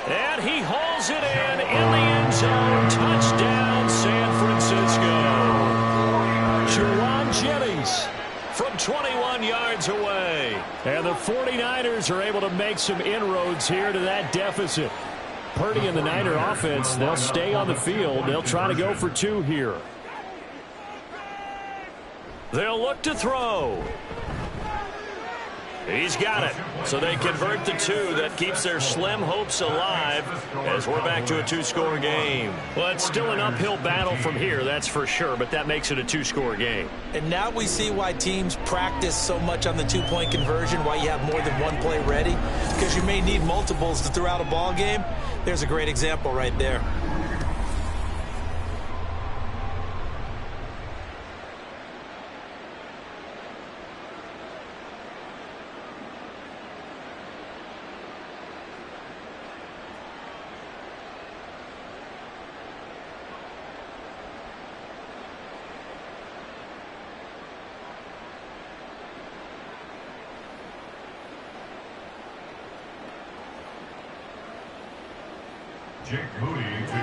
And he hauls it in the end zone. Touchdown, San Francisco. Juwan Jennings from 21 yards away. And the 49ers are able to make some inroads here to that deficit. Purdy and the Niner offense, they'll stay on the field. They'll try to go for 2 here. They'll look to throw. He's got it. So they convert the 2. That keeps their slim hopes alive as we're back to a 2-score game. Well, it's still an uphill battle from here, that's for sure, but that makes it a 2-score game. And now we see why teams practice so much on the 2-point conversion, why you have more than one play ready, because you may need multiples to throw out a ball game. There's a great example right there.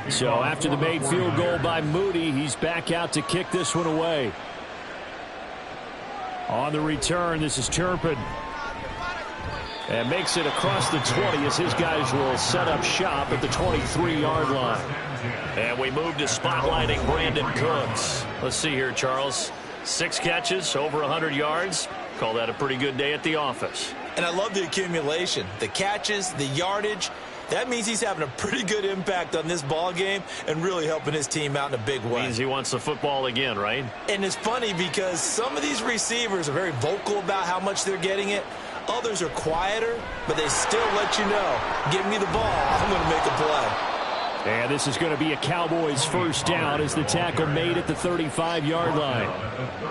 So after the made field goal by Moody, he's back out to kick this one away. On the return, this is Turpin. And makes it across the 20 as his guys will set up shop at the 23-yard line. And we move to spotlighting Brandon Cooks. Let's see here, Charles. 6 catches, over 100 yards. Call that a pretty good day at the office. And I love the accumulation, the catches, the yardage. That means he's having a pretty good impact on this ball game and really helping his team out in a big way. Means he wants the football again, right? And it's funny because some of these receivers are very vocal about how much they're getting it. Others are quieter, but they still let you know, give me the ball, I'm going to make a play. And this is going to be a Cowboys first down as the tackle made at the 35-yard line.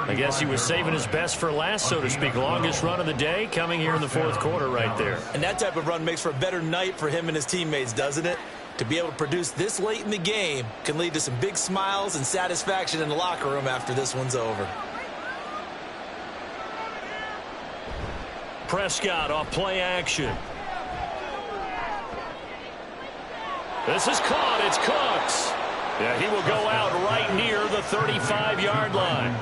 I guess he was saving his best for last, so to speak. Longest run of the day coming here in the 4th quarter right there. And that type of run makes for a better night for him and his teammates, doesn't it? To be able to produce this late in the game can lead to some big smiles and satisfaction in the locker room after this one's over. Prescott off play action. This is caught. It's Cooks. Yeah, he will go out right near the 35-yard line.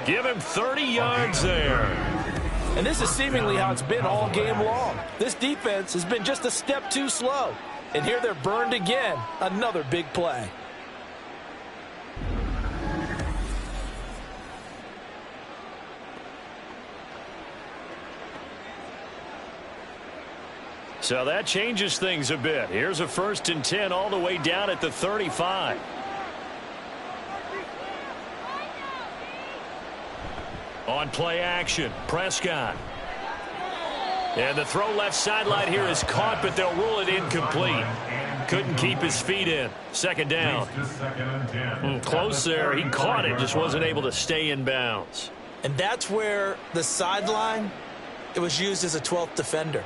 Give him 30 yards there. And this is seemingly how it's been all game long. This defense has been just a step too slow. And here they're burned again. Another big play. So that changes things a bit. Here's a 1st and 10 all the way down at the 35. On play action, Prescott. And the throw left sideline here is caught, but they'll rule it incomplete. Couldn't keep his feet in. 2nd down. Close there. He caught it, just wasn't able to stay in bounds. And that's where the sideline, it was used as a 12th defender.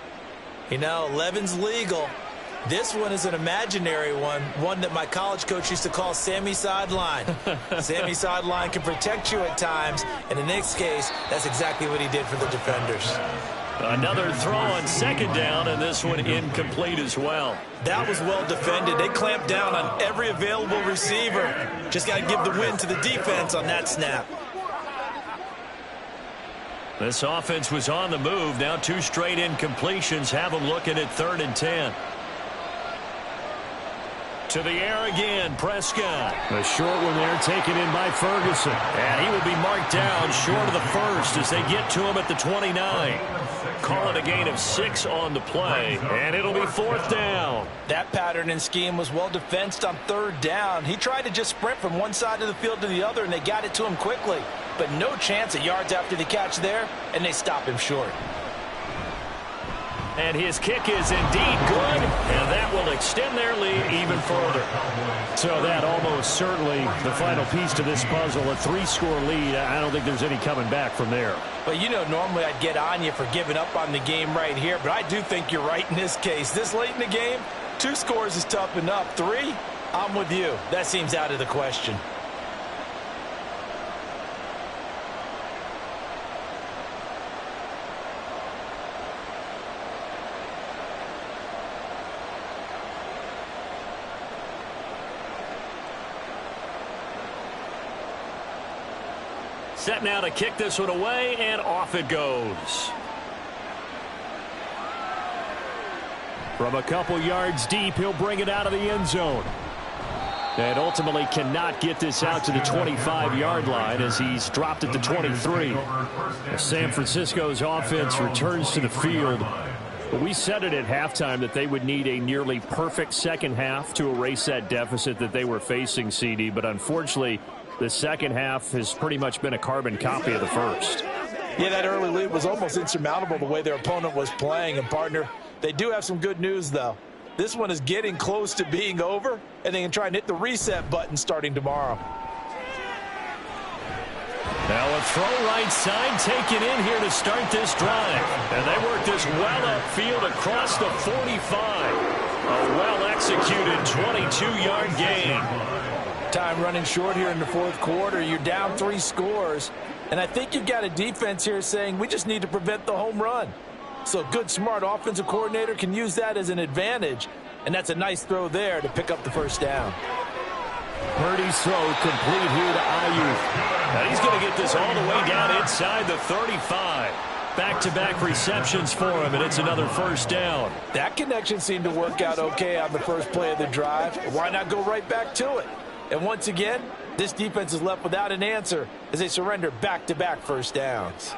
You know, 11's legal. This one is an imaginary one that my college coach used to call Sammy Sideline. Sammy Sideline can protect you at times, and in this case, that's exactly what he did for the defenders. Another throw on 2nd down, and this one incomplete as well. That was well defended. They clamped down on every available receiver. Just got to give the win to the defense on that snap. This offense was on the move. Now 2 straight incompletions have them looking at 3rd and 10. To the air again, Prescott. A short one there taken in by Ferguson. And he will be marked down short of the 1st as they get to him at the 29. Call it a gain of 6 on the play, and it'll be 4th down. That pattern and scheme was well defensed on 3rd down. He tried to just sprint from one side of the field to the other, and they got it to him quickly. But no chance of yards after the catch there, and they stop him short. And his kick is indeed good, and that will extend their lead even further. So that almost certainly the final piece to this puzzle, a 3-score lead. I don't think there's any coming back from there. Well, you know, normally I'd get on you for giving up on the game right here, but I do think you're right in this case. This late in the game, 2 scores is tough enough. 3, I'm with you. That seems out of the question. Set now to kick this one away, and off it goes. From a couple yards deep, he'll bring it out of the end zone. And ultimately cannot get this out to the 25-yard line as he's dropped at the 23. San Francisco's offense returns to the field. But we said it at halftime that they would need a nearly perfect second half to erase that deficit that they were facing, CD. But unfortunately, the second half has pretty much been a carbon copy of the first. Yeah, that early lead was almost insurmountable the way their opponent was playing. And, partner, they do have some good news, though. This one is getting close to being over, and they can try and hit the reset button starting tomorrow. Now a throw right side taken in here to start this drive. And they work this well upfield across the 45. A well-executed 22-yard gain. Time running short here in the fourth quarter. You're down 3 scores. And I think you've got a defense here saying we just need to prevent the home run. So a good, smart offensive coordinator can use that as an advantage. And that's a nice throw there to pick up the first down. Purdy's throw complete here to Ayuk. Now he's going to get this all the way down inside the 35. Back-to-back receptions for him, and it's another first down. That connection seemed to work out okay on the first play of the drive. Why not go right back to it? And once again, this defense is left without an answer as they surrender back-to-back first downs.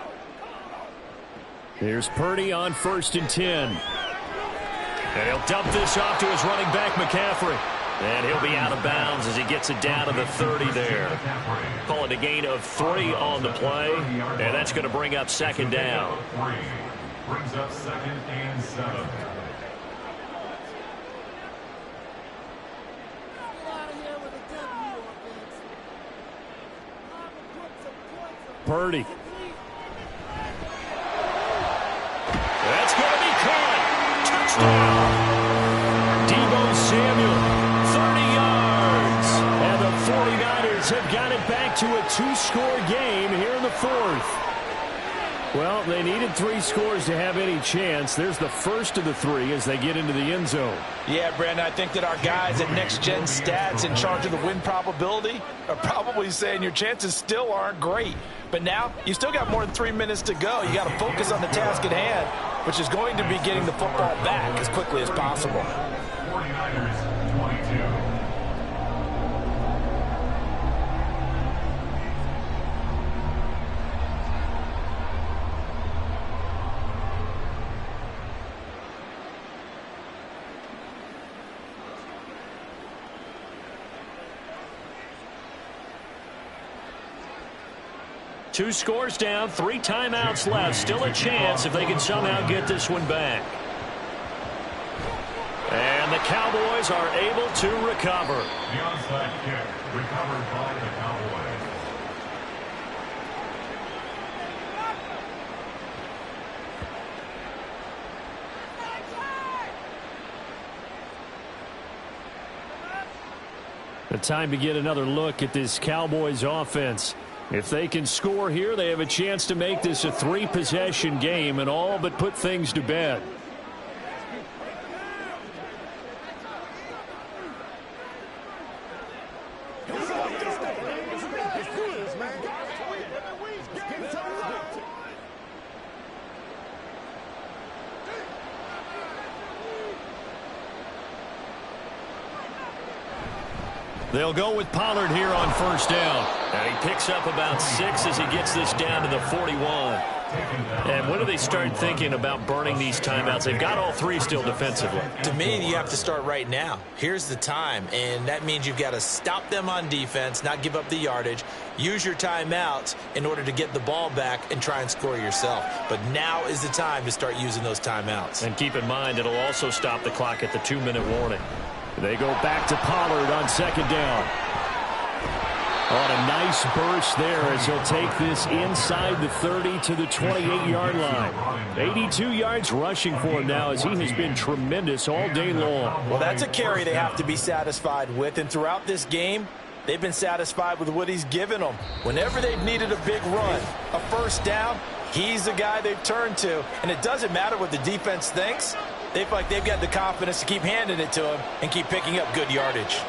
Here's Purdy on 1st and 10. And he'll dump this off to his running back, McCaffrey. And he'll be out of bounds as he gets it down to the 30 there. Call it a gain of 3 on the play, and that's going to bring up second down. Brings up 2nd and 7. Purdy. That's going to be caught. Touchdown. Deebo Samuel, 30 yards. And the 49ers have got it back to a 2-score game here in the 4th. Well, they needed 3 scores to have any chance. There's the first of the 3 as they get into the end zone. Yeah, Brandon, I think that our guys at Next Gen Stats in charge of the win probability are probably saying your chances still aren't great. But now you still got more than 3 minutes to go. You got to focus on the task at hand, which is going to be getting the football back as quickly as possible. 49ers 22. Two scores down, 3 timeouts left. Still a chance if they can somehow get this one back. And the Cowboys are able to recover. The onside kick recovered by the Cowboys. The time to get another look at this Cowboys offense. If they can score here, they have a chance to make this a 3-possession game and all but put things to bed. They'll go with Pollard here on 1st down. And he picks up about 6 as he gets this down to the 41. And when do they start thinking about burning these timeouts? They've got all three still defensively. To me, you have to start right now. Here's the time, and that means you've got to stop them on defense, not give up the yardage, use your timeouts in order to get the ball back and try and score yourself. But now is the time to start using those timeouts. And keep in mind, it'll also stop the clock at the 2-minute warning. They go back to Pollard on second down. On a nice burst there as he'll take this inside the 30 to the 28-yard line. 82 yards rushing for him now as he has been tremendous all day long. Well, that's a carry they have to be satisfied with. And throughout this game, they've been satisfied with what he's given them. Whenever they've needed a big run, a first down, he's the guy they've turned to. And it doesn't matter what the defense thinks. They feel like they've got the confidence to keep handing it to him and keep picking up good yardage.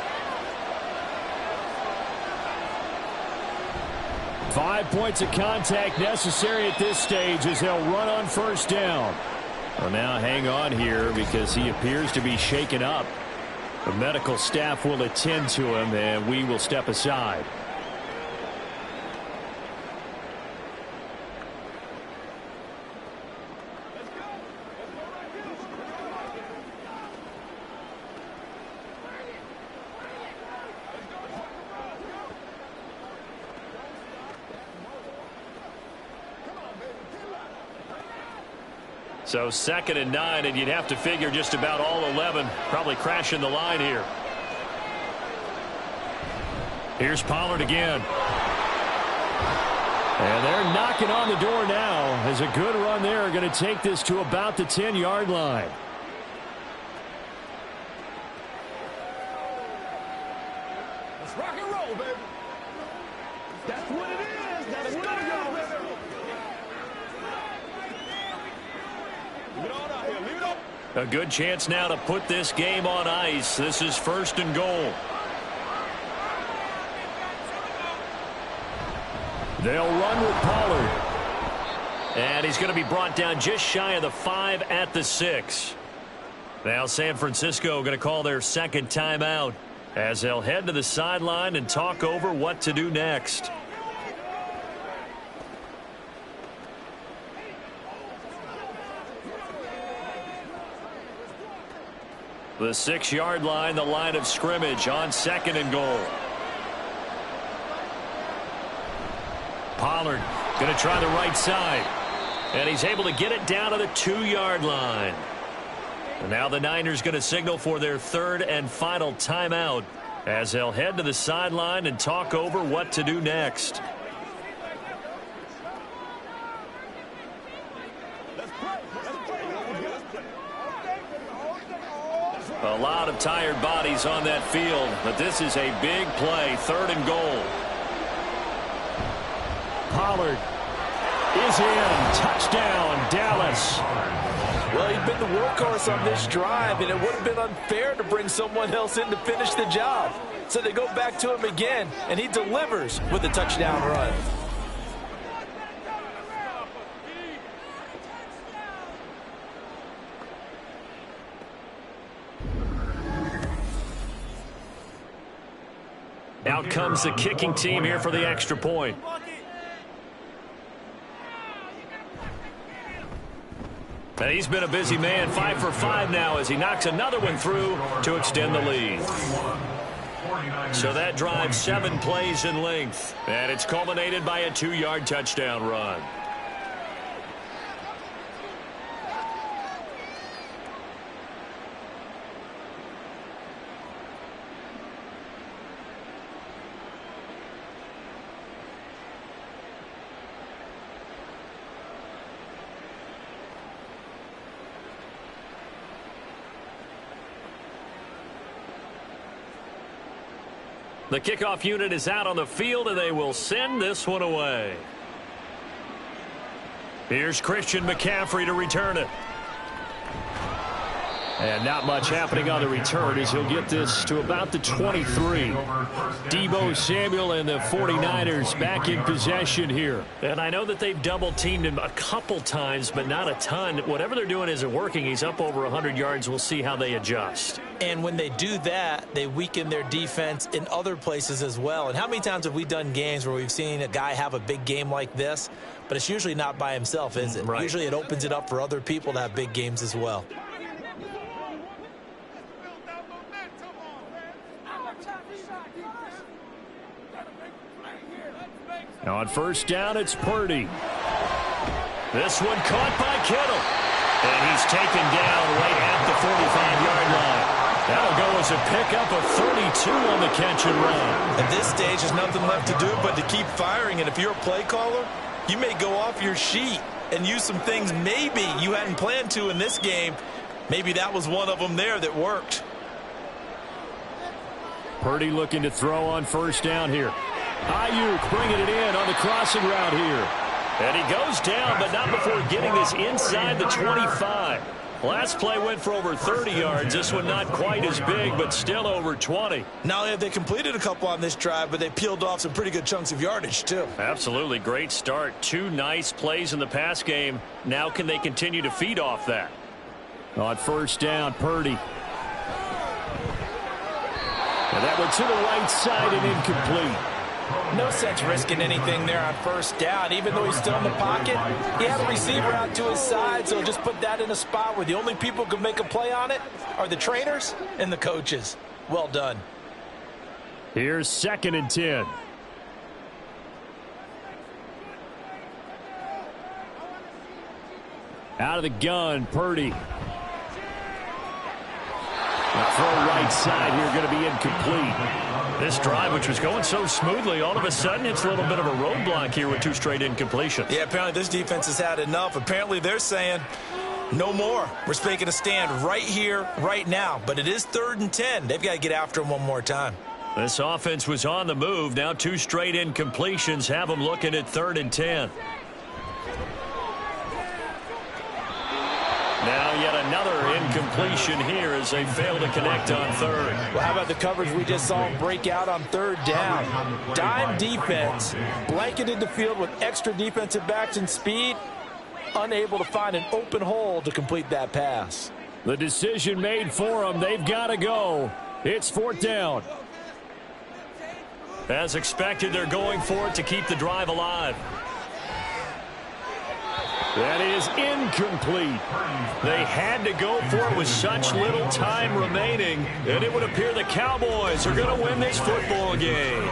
5 points of contact necessary at this stage as they'll run on first down. Well, now hang on here because he appears to be shaken up. The medical staff will attend to him, and we will step aside. So 2nd and 9, and you'd have to figure just about all 11 probably crashing the line here. Here's Pollard again. And they're knocking on the door now as a good run there going to take this to about the 10-yard line. Let's rock and roll, baby. That's what it is. That's what it is, baby. Leave it on out here. Leave it up. A good chance now to put this game on ice. This is 1st and goal. They'll run with Pollard. And he's going to be brought down just shy of the 5 at the 6. Now San Francisco going to call their 2nd timeout as they'll head to the sideline and talk over what to do next. The 6-yard line, the line of scrimmage on 2nd and goal. Pollard going to try the right side. And he's able to get it down to the 2-yard line. And now the Niners going to signal for their 3rd and final timeout as they'll head to the sideline and talk over what to do next. A lot of tired bodies on that field, but this is a big play, 3rd and goal. Pollard is in. Touchdown, Dallas. Well, he's been the workhorse on this drive, and it would have been unfair to bring someone else in to finish the job. So they go back to him again, and he delivers with a touchdown run. Out comes the kicking team here for the extra point. And he's been a busy man, 5 for 5 now as he knocks another one through to extend the lead. So that drives 7 plays in length, and it's culminated by a 2-yard touchdown run. The kickoff unit is out on the field, and they will send this one away. Here's Christian McCaffrey to return it. And not much happening on the return as he'll get this to about the 23. Deebo Samuel and the 49ers back in possession here. And I know that they've double-teamed him a couple times, but not a ton. Whatever they're doing isn't working. He's up over 100 yards. We'll see how they adjust. And when they do that, they weaken their defense in other places as well. And how many times have we done games where we've seen a guy have a big game like this, but it's usually not by himself, is it? Right. Usually it opens it up for other people to have big games as well. Now on first down, it's Purdy. This one caught by Kittle. And he's taken down right at the 45-yard line. That'll go as a pickup of 32 on the catch and run. At this stage, there's nothing left to do but to keep firing. And if you're a play caller, you may go off your sheet and use some things maybe you hadn't planned to in this game. Maybe that was one of them there that worked. Purdy looking to throw on first down here. Ayuk bringing it in on the crossing route here. And he goes down, but not before getting this inside the 25. Last play went for over 30 yards. This one not quite as big, but still over 20. Not only have they completed a couple on this drive, but they peeled off some pretty good chunks of yardage, too. Absolutely. Great start. 2 nice plays in the pass game. Now can they continue to feed off that? On first down, Purdy. And that one to the right side and incomplete. No sense risking anything there on first down. Even though he's still in the pocket, he had a receiver out to his side, so just put that in a spot where the only people who can make a play on it are the trainers and the coaches. Well done. Here's 2nd and 10. Out of the gun, Purdy. The throw right side here going to be incomplete. This drive, which was going so smoothly, all of a sudden it's a little bit of a roadblock here with 2 straight incompletions. Yeah, apparently this defense has had enough. Apparently they're saying no more. We're making a stand right here, right now. But it is 3rd and 10. They've got to get after him one more time. This offense was on the move. Now 2 straight incompletions have them looking at 3rd and 10. Now yet another incompletion here as they fail to connect on 3rd. Well, how about the coverage we just saw break out on 3rd down? Dime defense, blanketed the field with extra defensive backs and speed, unable to find an open hole to complete that pass. The decision made for them. They've got to go. It's 4th down. As expected, they're going for it to keep the drive alive. That is incomplete. They had to go for it with such little time remaining, and it would appear the Cowboys are going to win this football game.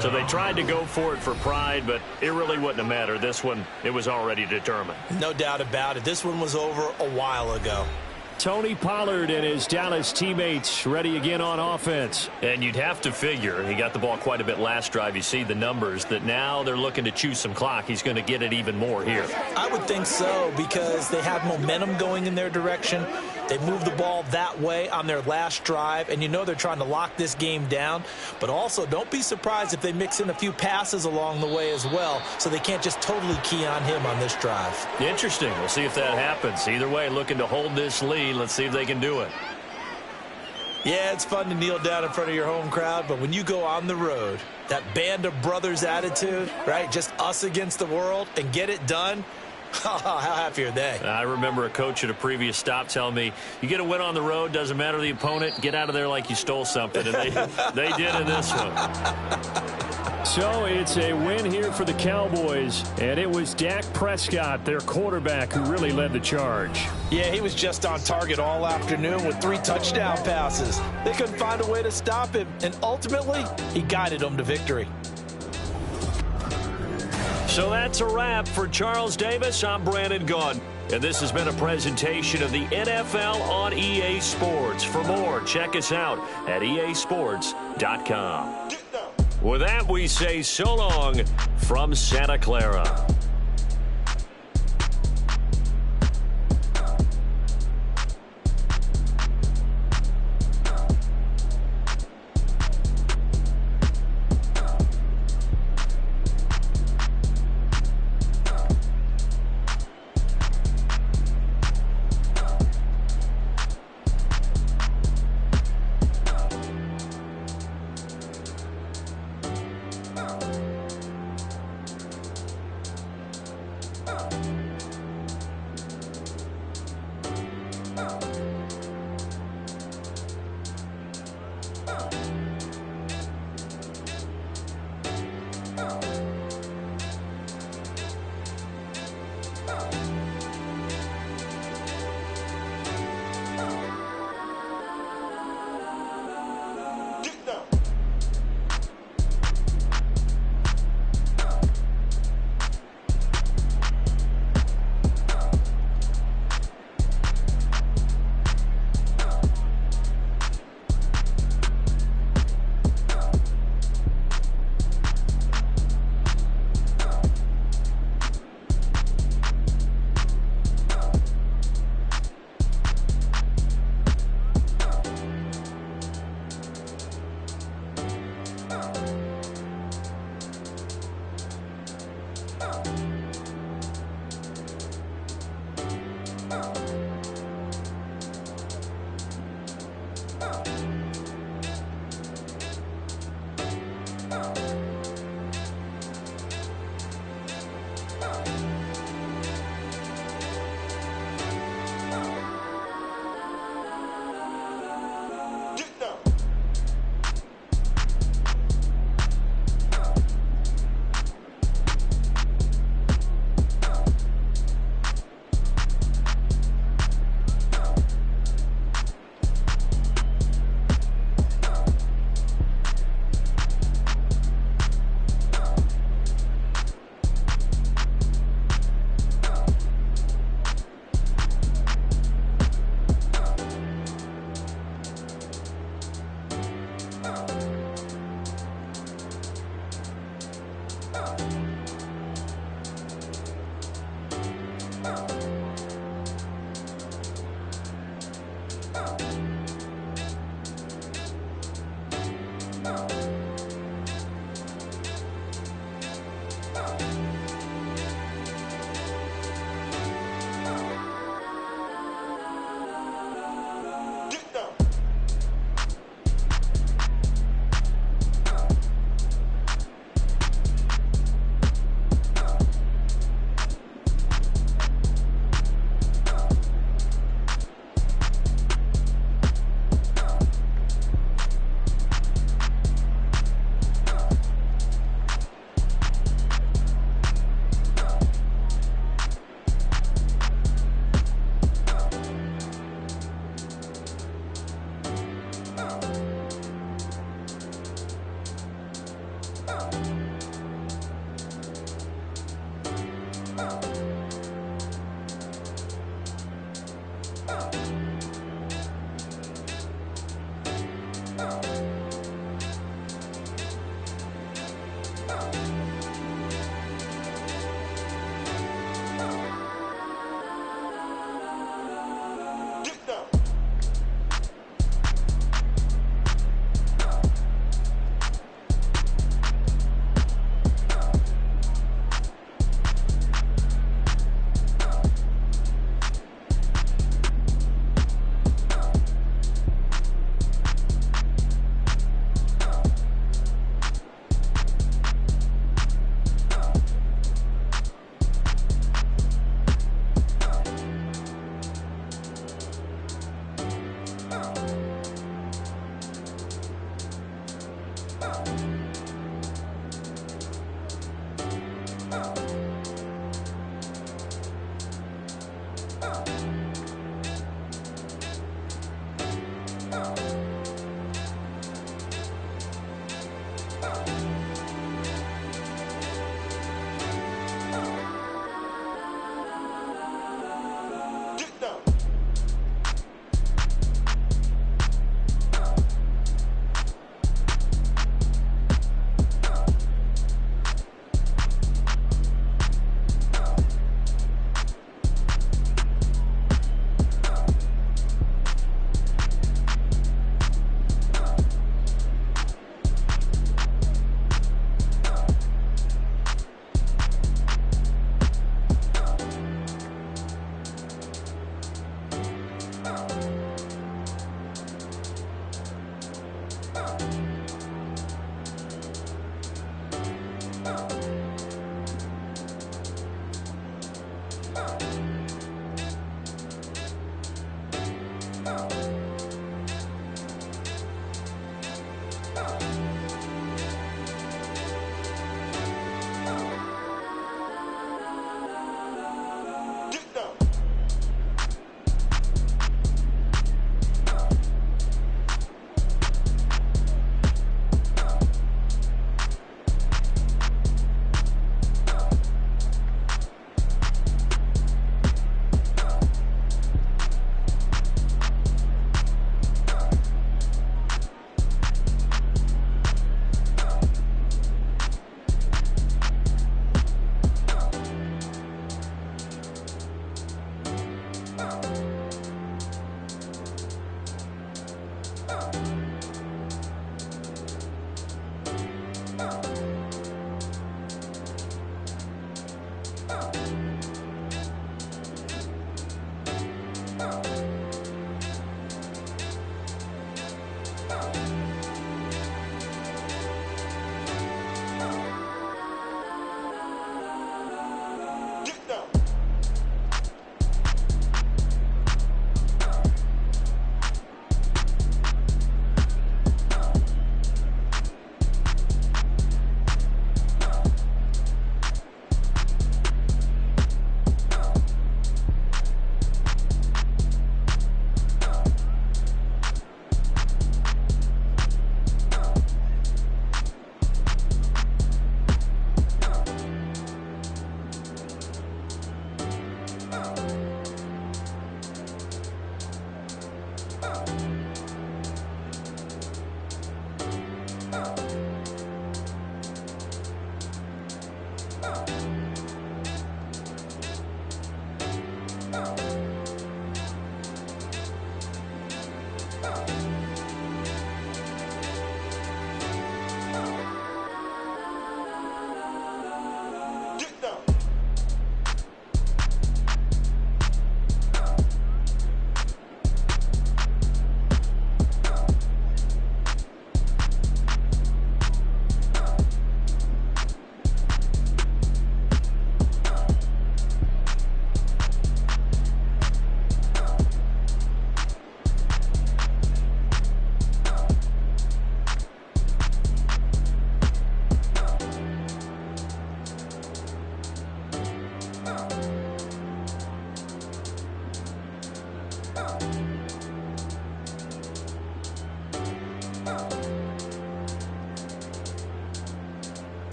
So they tried to go for it for pride, but it really wouldn't have mattered. This one, it was already determined. No doubt about it. This one was over a while ago. Tony Pollard and his Dallas teammates ready again on offense. And you'd have to figure, he got the ball quite a bit last drive. You see the numbers, that now they're looking to chew some clock. He's going to get it even more here. I would think so, because they have momentum going in their direction. They moved the ball that way on their last drive, and you know they're trying to lock this game down. But also, don't be surprised if they mix in a few passes along the way as well, so they can't just totally key on him on this drive. Interesting. We'll see if that happens. Either way, looking to hold this lead. Let's see if they can do it. Yeah, it's fun to kneel down in front of your home crowd, but when you go on the road, that band of brothers attitude, right, just us against the world, and get it done, how happy are they? I remember a coach at a previous stop telling me, you get a win on the road, doesn't matter the opponent, get out of there like you stole something. And they did in this one. So it's a win here for the Cowboys, and it was Dak Prescott, their quarterback, who really led the charge. Yeah, he was just on target all afternoon with 3 touchdown passes. They couldn't find a way to stop him, and ultimately, he guided them to victory. So that's a wrap for Charles Davis. I'm Brandon Gaudin, and this has been a presentation of the NFL on EA Sports. For more, check us out at easports.com. With that, we say so long from Santa Clara.